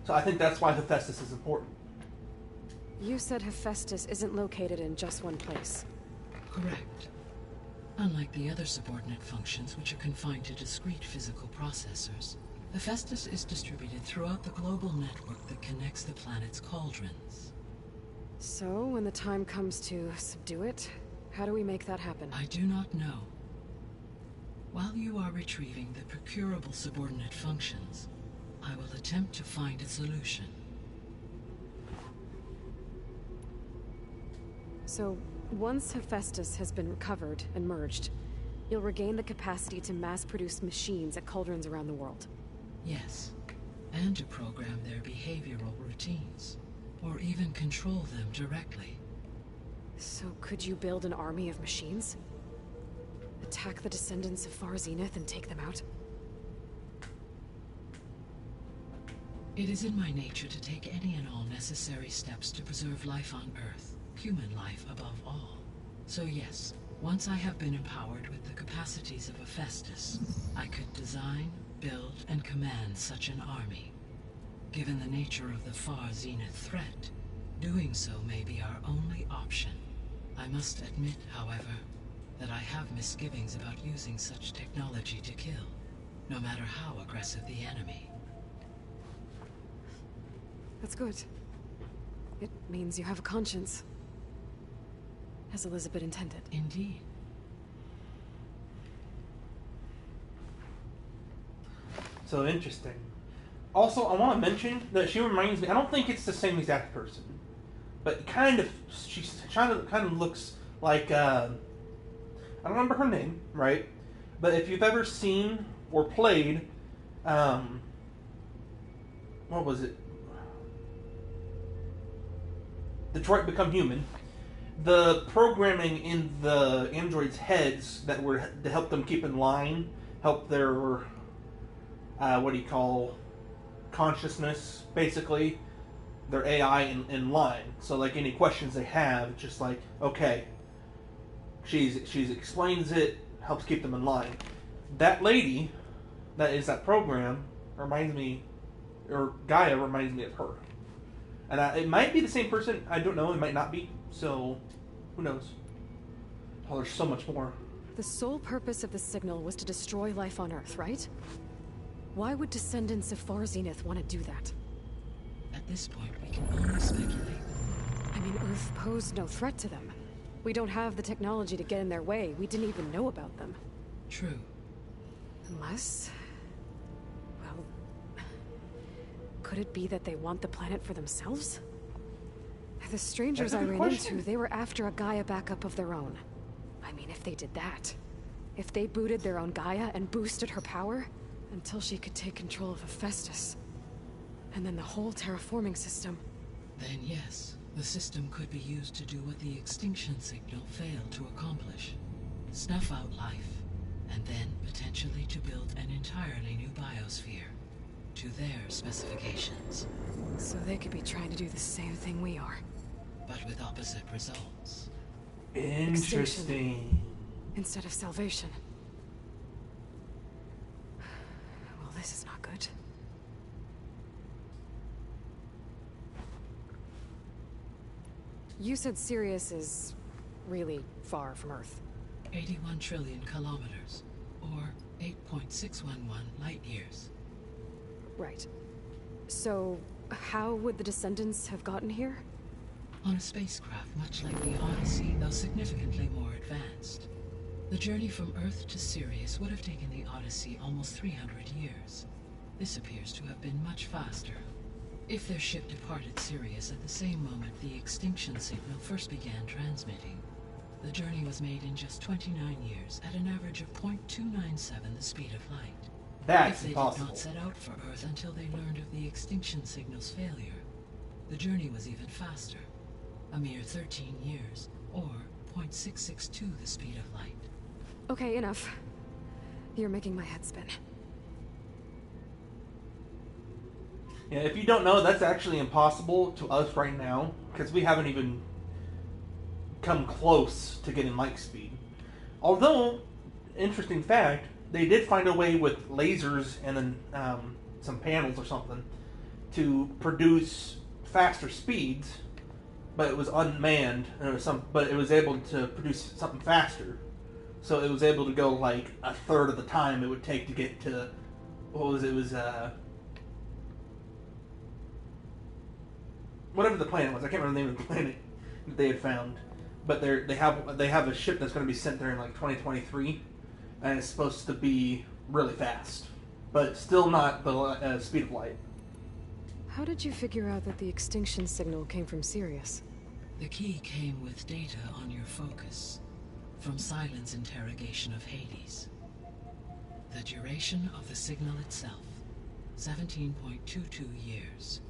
A: So I think that's why Hephaestus is important.
C: You said Hephaestus isn't located in just one place.
P: Correct. Unlike the other subordinate functions, which are confined to discrete physical processors, Hephaestus is distributed throughout the global network that connects the planet's cauldrons.
C: So, when the time comes to subdue it, how do we make that happen?
P: I do not know. While you are retrieving the procurable subordinate functions, I will attempt to find a solution.
C: So, once Hephaestus has been recovered and merged, you'll regain the capacity to mass-produce machines at cauldrons around the world.
P: Yes, and to program their behavioral routines, or even control them directly.
C: So could you build an army of machines? Attack the descendants of Far Zenith and take them out?
P: It is in my nature to take any and all necessary steps to preserve life on Earth, human life above all. So yes, once I have been empowered with the capacities of Hephaestus, I could design, build, and command such an army. Given the nature of the Far Zenith threat, doing so may be our only option. I must admit, however, that I have misgivings about using such technology to kill, no matter how aggressive the enemy.
C: That's good. It means you have a conscience. As Elizabeth intended.
P: Indeed.
A: So interesting. Also, I want to mention that she reminds me. I don't think it's the same exact person, but kind of. She kind of looks like. I don't remember her name, right? But if you've ever seen or played, what was it? Detroit Become Human. The programming in the androids' heads that were to help them keep in line, help their consciousness, basically, their AI in line. So like any questions they have, it's just like, okay, she's explains it, helps keep them in line. That lady, that is that program, reminds me, or Gaia reminds me of her. And it might be the same person, I don't know, it might not be, so who knows. Oh, there's so much more.
C: The sole purpose of the signal was to destroy life on Earth, right? Why would descendants of Far Zenith want to do that?
P: At this point, we can only speculate.
C: I mean, Earth posed no threat to them. We don't have the technology to get in their way. We didn't even know about them.
P: True.
C: Unless... well... could it be that they want the planet for themselves? The strangers I ran into, they were after a Gaia backup of their own. I mean, if they did that... if they booted their own Gaia and boosted her power... until she could take control of Hephaestus. And then the whole terraforming system.
P: Then yes, the system could be used to do what the Extinction Signal failed to accomplish. Snuff out life, and then potentially to build an entirely new biosphere. To their specifications.
C: So they could be trying to do the same thing we are.
P: But with opposite results.
A: Interesting.
C: Extinction instead of salvation. Well, this is not good. You said Sirius is really far from Earth.
P: 81 trillion kilometers, or 8.611 light years.
C: Right. So, how would the descendants have gotten here?
P: On a spacecraft much like the Odyssey, though significantly more advanced. The journey from Earth to Sirius would have taken the Odyssey almost 300 years. This appears to have been much faster. If their ship departed Sirius at the same moment the Extinction Signal first began transmitting, the journey was made in just 29 years at an average of 0.297 the speed of light.
A: That's
J: if they
A: impossible.
P: did not set out for Earth until they learned of the Extinction Signal's failure. The journey was even faster. A mere 13 years, or 0.662 the speed of light.
C: Okay, enough. You're making my head spin.
A: Yeah, if you don't know, that's actually impossible to us right now, because we haven't even come close to getting light speed. Although, interesting fact, they did find a way with lasers and then some panels or something to produce faster speeds, but it was unmanned, and but it was able to produce something faster. So it was able to go like a third of the time it would take to get to whatever the planet was. I can't remember the name of the planet that they had found, but they have a ship that's going to be sent there in like 2023, and it's supposed to be really fast, but still not the speed of light.
C: How did you figure out that the extinction signal came from Sirius?
P: The key came with data on your focus, from Silent's interrogation of Hades. The duration of the signal itself, 17.22 years.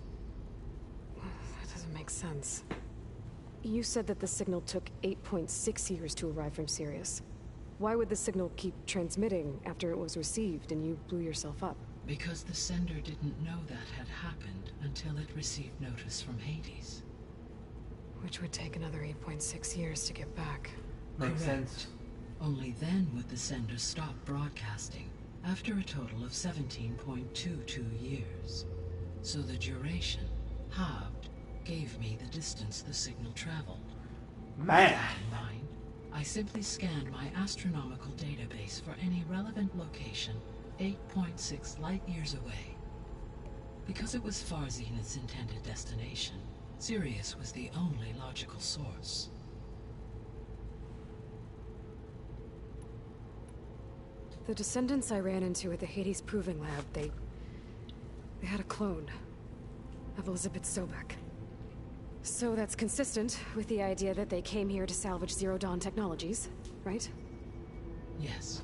C: That doesn't make sense. You said that the signal took 8.6 years to arrive from Sirius. Why would the signal keep transmitting after it was received and you blew yourself up?
P: Because the sender didn't know that had happened until it received notice from Hades.
C: Which would take another 8.6 years to get back.
A: Makes sense.
P: Only then would the sender stop broadcasting, after a total of 17.22 years. So the duration, halved, gave me the distance the signal traveled.
A: Man!
P: With that in mind, I simply scanned my astronomical database for any relevant location 8.6 light years away. Because it was Far Zenith's intended destination, Sirius was the only logical source.
C: The descendants I ran into at the Hades Proving Lab, they had a clone of Elizabeth Sobek. So that's consistent with the idea that they came here to salvage Zero Dawn technologies, right?
P: Yes.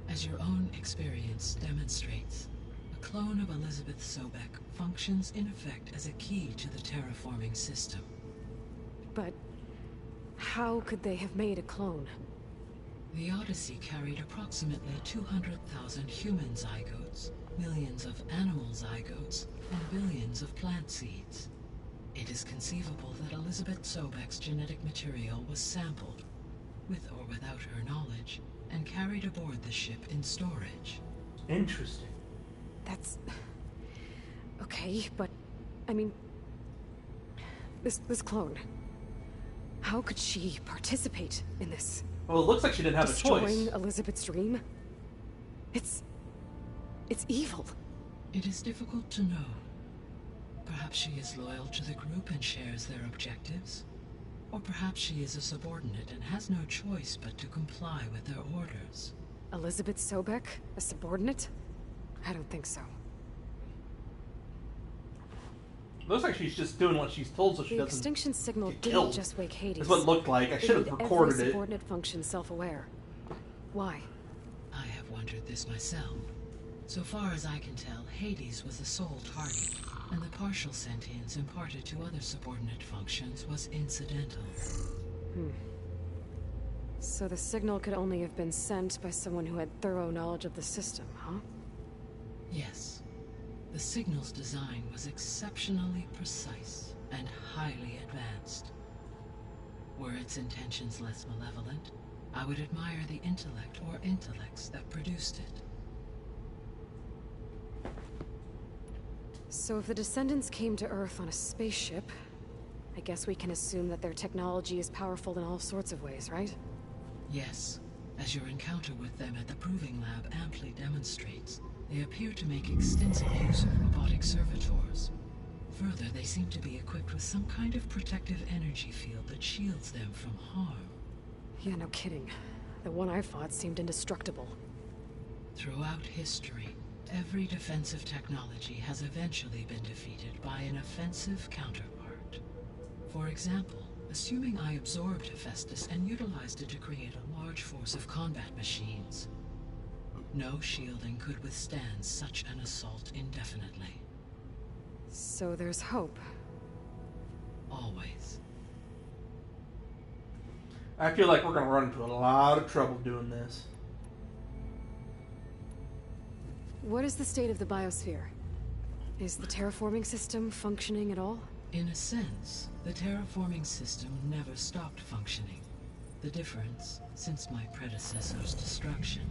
P: As your own experience demonstrates, a clone of Elizabeth Sobek functions in effect as a key to the terraforming system.
C: But how could they have made a clone?
P: The Odyssey carried approximately 200,000 human zygotes, millions of animal zygotes, and billions of plant seeds. It is conceivable that Elizabeth Sobek's genetic material was sampled, with or without her knowledge, and carried aboard the ship in storage.
A: Interesting.
C: That's... okay, but... I mean... This clone... How could she participate in this?
A: Well, it looks like she didn't have a choice.
C: Destroying Elizabeth's dream? It's evil.
P: It is difficult to know. Perhaps she is loyal to the group and shares their objectives. Or perhaps she is a subordinate and has no choice but to comply with their orders.
C: Elizabeth Sobek? A subordinate? I don't think so.
A: Looks like she's just doing what she's told, so she doesn't.
C: The extinction signal
A: get
C: didn't
A: killed.
C: just wake Hades.
A: That's what it looked like. I should have recorded
C: every
A: it.
C: subordinate function self-aware. Why?
P: I have wondered this myself. So far as I can tell, Hades was the sole target, and the partial sentience imparted to other subordinate functions was incidental.
C: So the signal could only have been sent by someone who had thorough knowledge of the system, huh?
P: Yes. The signal's design was exceptionally precise and highly advanced. Were its intentions less malevolent, I would admire the intellect or intellects that produced it.
C: So if the descendants came to Earth on a spaceship, I guess we can assume that their technology is powerful in all sorts of ways, right?
P: Yes. As your encounter with them at the Proving Lab amply demonstrates, they appear to make extensive use of robotic servitors. Further, they seem to be equipped with some kind of protective energy field that shields them from harm.
C: Yeah, no kidding. The one I fought seemed indestructible.
P: Throughout history, every defensive technology has eventually been defeated by an offensive counterpart. For example, assuming I absorbed Hephaestus and utilized it to create a large force of combat machines. No shielding could withstand such an assault indefinitely.
C: So there's hope.
P: Always.
A: I feel like we're going to run into a lot of trouble doing this.
C: What is the state of the biosphere? Is the terraforming system functioning at all?
P: In a sense, the terraforming system never stopped functioning. The difference, since my predecessor's destruction,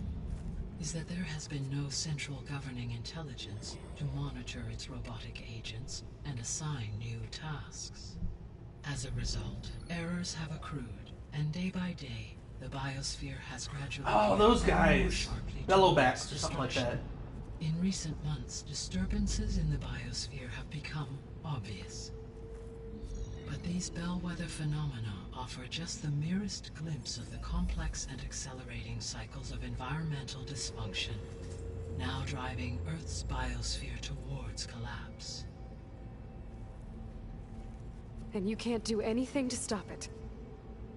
P: is that there has been no central governing intelligence to monitor its robotic agents and assign new tasks. As a result, errors have accrued, and day by day, the biosphere has gradually...
A: Oh, those guys! Bellowbacks or something like that.
P: In recent months, disturbances in the biosphere have become obvious. But these bellwether phenomena offer just the merest glimpse of the complex and accelerating cycles of environmental dysfunction, now driving Earth's biosphere towards collapse.
C: And you can't do anything to stop it?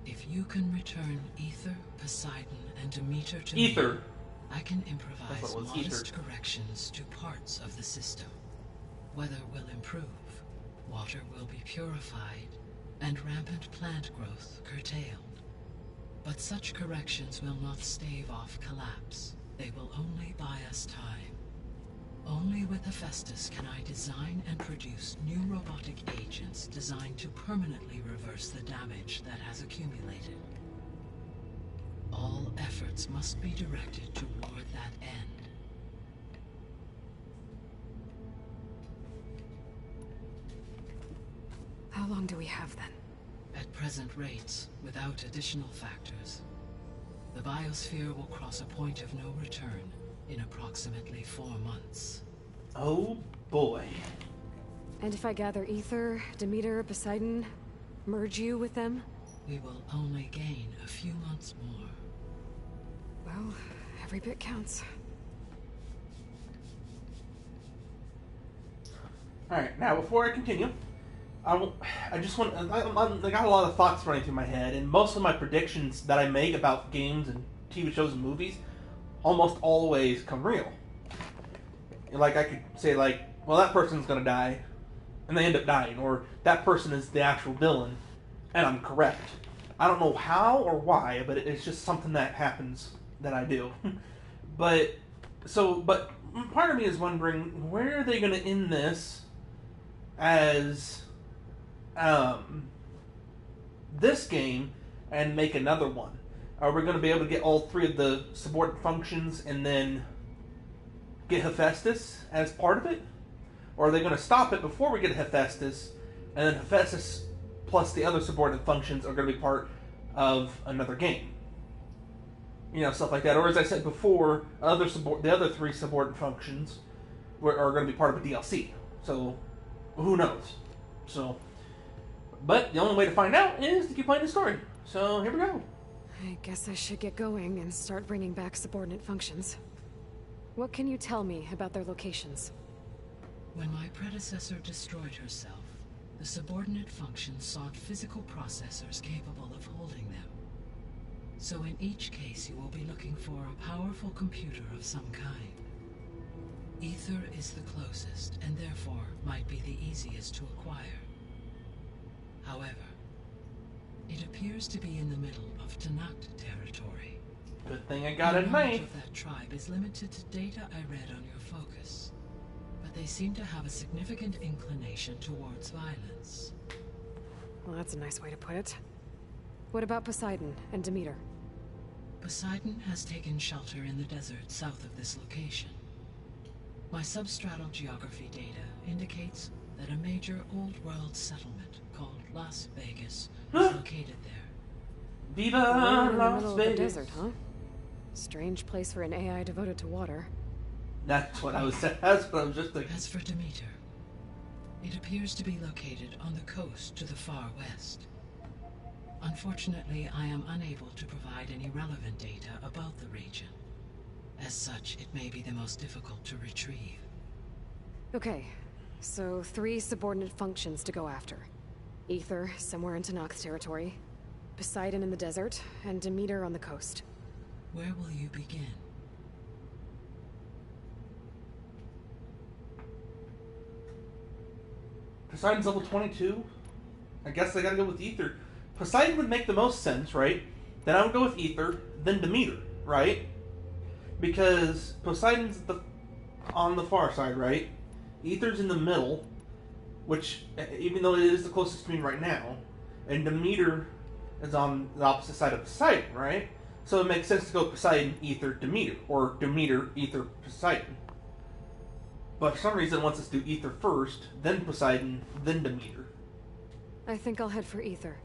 P: If you can return Ether, Poseidon, and Demeter to
A: Ether.
P: me, I can improvise modest corrections to parts of the system. Weather will improve, water will be purified, and rampant plant growth curtailed. But such corrections will not stave off collapse. They will only buy us time. Only with Hephaestus can I design and produce new robotic agents designed to permanently reverse the damage that has accumulated. All efforts must be directed toward that end.
C: How long do we have then?
P: At present rates, without additional factors, the biosphere will cross a point of no return in approximately 4 months.
A: Oh boy.
C: And if I gather Ether, Demeter, Poseidon, merge you with them?
P: We will only gain a few months more.
C: Well, every bit counts.
A: Alright, now before I continue, I got a lot of thoughts running through my head, and most of my predictions that I make about games and TV shows and movies almost always come real. Like, I could say, like, well, that person's gonna die, and they end up dying, or that person is the actual villain, and I'm correct. I don't know how or why, but it's just something that happens that I do. But part of me is wondering, where are they gonna end this as this game and make another one? Are we going to be able to get all 3 of the subordinate functions and then get Hephaestus as part of it? Or are they going to stop it before we get Hephaestus, and then Hephaestus plus the other subordinate functions are going to be part of another game? You know, stuff like that. Or as I said before, the other 3 subordinate functions are going to be part of a DLC. So, who knows? So, but the only way to find out is to keep playing the story. So, here we go.
C: I guess I should get going and start bringing back subordinate functions. What can you tell me about their locations?
P: When my predecessor destroyed herself, the subordinate functions sought physical processors capable of holding them. So in each case you will be looking for a powerful computer of some kind. Ether is the closest, and therefore might be the easiest to acquire. However, it appears to be in the middle of Tanakh territory.
A: Good thing I got it
P: The
A: made.
P: knowledge of that tribe is limited to data I read on your focus, but they seem to have a significant inclination towards violence.
C: Well, that's a nice way to put it. What about Poseidon and Demeter?
P: Poseidon has taken shelter in the desert south of this location. My substratal geography data indicates that a major old-world settlement called Las Vegas is located there.
A: Viva
C: We're in the
A: Las
C: middle of
A: Vegas.
C: the desert, huh? Strange place for an AI devoted to water.
A: That's what I was just thinking.
P: As for Demeter, it appears to be located on the coast to the far west. Unfortunately, I am unable to provide any relevant data about the region. As such, it may be the most difficult to retrieve.
C: Okay, so 3 subordinate functions to go after. Ether, somewhere in Tanakh territory. Poseidon in the desert, and Demeter on the coast.
P: Where will you begin?
A: Poseidon's level 22. I guess I gotta go with Ether. Poseidon would make the most sense, right? Then I would go with Ether, then Demeter, right? Because Poseidon's on the far side, right? Ether's in the middle, which, even though it is the closest to me right now, and Demeter is on the opposite side of Poseidon, right? So it makes sense to go Poseidon, Ether, Demeter, or Demeter, Ether, Poseidon. But for some reason, it wants us to do Ether first, then Poseidon, then Demeter.
C: I think I'll head for Ether.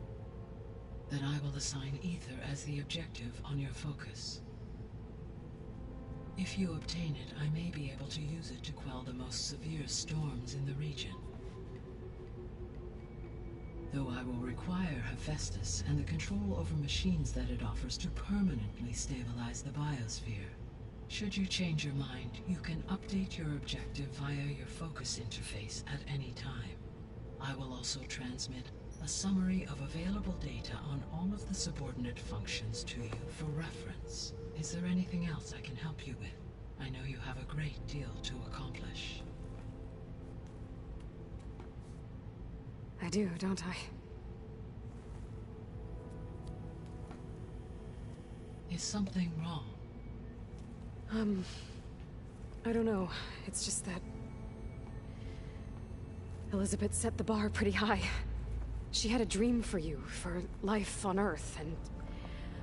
P: Then I will assign Ether as the objective on your focus. If you obtain it, I may be able to use it to quell the most severe storms in the region. Though I will require Hephaestus and the control over machines that it offers to permanently stabilize the biosphere. Should you change your mind, you can update your objective via your focus interface at any time. I will also transmit a summary of available data on all of the subordinate functions to you for reference. Is there anything else I can help you with? I know you have a great deal to accomplish.
C: I do, don't I?
P: Is something wrong?
C: I don't know. It's just that Elizabeth set the bar pretty high. She had a dream for you, for life on Earth, and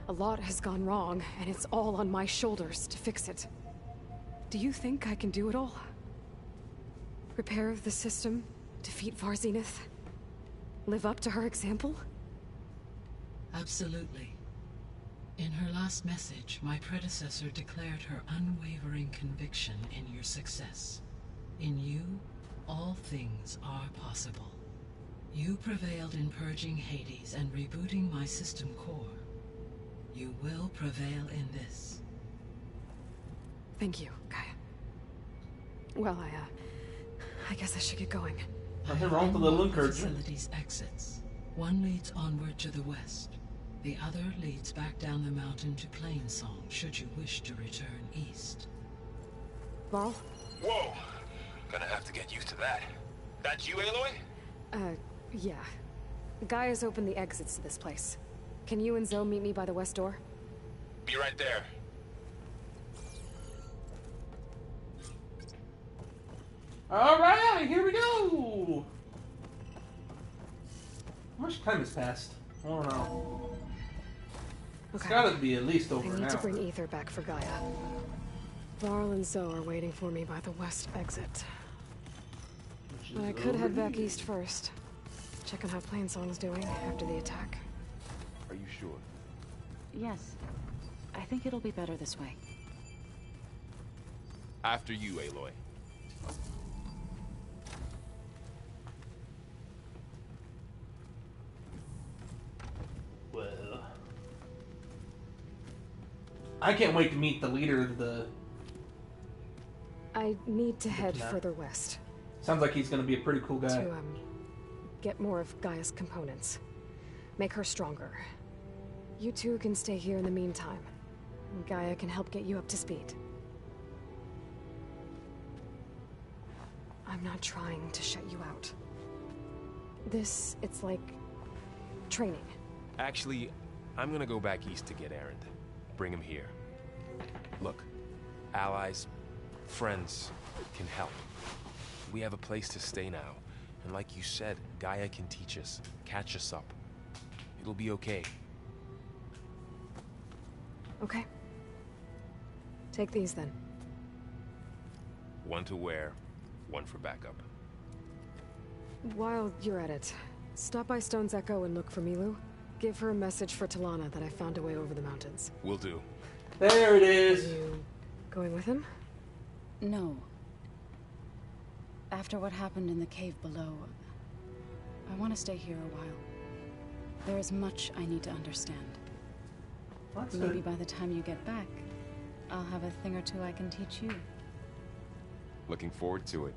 C: a lot has gone wrong, and it's all on my shoulders to fix it. Do you think I can do it all? Repair the system, defeat Varzenith, live up to her example?
P: Absolutely. In her last message, my predecessor declared her unwavering conviction in your success. In you, all things are possible. You prevailed in purging Hades and rebooting my system core. You will prevail in this.
C: Thank you, Gaia. Well, I guess I should get going.
A: Nothing wrong with a little encouragement.
P: Facility's exits. One leads onward to the west. The other leads back down the mountain to Plainsong, should you wish to return east.
C: Varl?
I: Whoa! Gonna have to get used to that. That's you, Aloy?
C: Yeah. Gaia's opened the exits to this place. Can you and Zoe meet me by the west door?
I: Be right there.
A: Alright, here we go! How much time has passed? I don't know. It's gotta be at least over
C: I
A: an
C: need to
A: hour.
C: bring Ether back for Gaia. Varl and Zoe are waiting for me by the west exit. But I could head back east first. Check on how Plainsong's doing after the attack.
M: Are you sure?
H: Yes. I think it'll be better this way.
I: After you, Aloy.
A: Well, I can't wait to meet the leader of the...
C: I need to head
A: Nah.
C: further west.
A: Sounds like he's gonna be a pretty cool guy.
C: To, get more of Gaia's components. Make her stronger. You two can stay here in the meantime. Gaia can help get you up to speed. I'm not trying to shut you out. It's like... training.
I: Actually, I'm gonna go back east to get Erend. Bring him here. Look, allies, friends can help. We have a place to stay now. And like you said, Gaia can teach us, catch us up. It'll be okay.
C: Okay. Take these then.
I: One to wear, one for backup.
C: While you're at it, stop by Stone's Echo and look for Milu. Give her a message for Talana that I found a way over the mountains.
I: Will do.
A: There it is.
C: Are you going with him?
H: No. After what happened in the cave below, I want to stay here a while. There is much I need to understand.
A: That's
H: Maybe
A: good.
H: by the time you get back, I'll have a thing or two I can teach you.
I: Looking forward to it.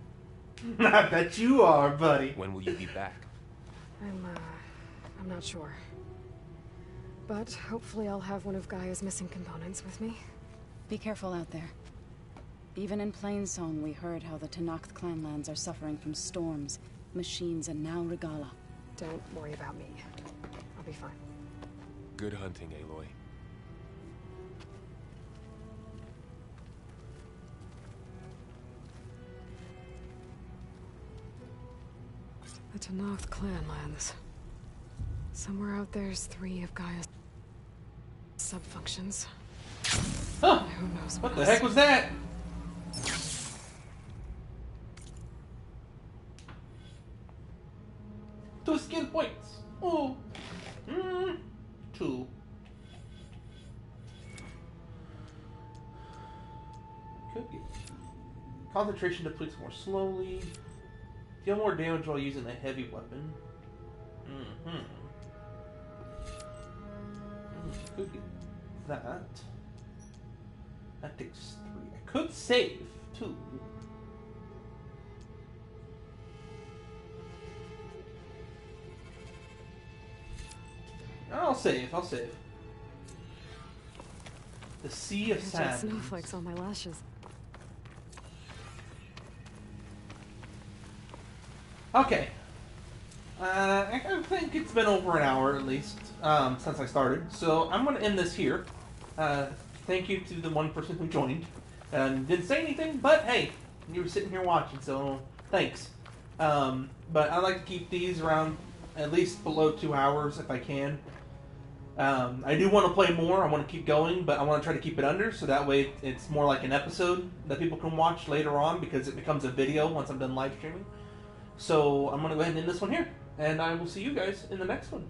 A: I bet you are, buddy.
I: When will you be back?
C: I'm not sure. But hopefully I'll have one of Gaia's missing components with me.
H: Be careful out there. Even in Plainsong, we heard how the Tenakth clanlands are suffering from storms, machines, and now Regala.
C: Don't worry about me. I'll be fine.
I: Good hunting, Aloy.
C: The Tenakth clan lands. Somewhere out there's 3 of Gaia's subfunctions.
A: Huh.
C: Who knows
A: what the heck was that? Two skill points. Oh. 2. Could get. Concentration depletes more slowly. Deal more damage while using a heavy weapon. Could get that. That takes 3. I could save, too. I'll save. The Sea of
C: Jet
A: Sand.
C: snowflakes on my lashes.
A: Okay. I think it's been over an hour at least since I started, so I'm going to end this here. Thank you to the one person who joined and didn't say anything, but hey, you were sitting here watching, so thanks. But I like to keep these around at least below 2 hours if I can. I do want to play more. I want to keep going, but I want to try to keep it under, so that way it's more like an episode that people can watch later on, because it becomes a video once I'm done live streaming. So I'm going to go ahead and end this one here, and I will see you guys in the next one.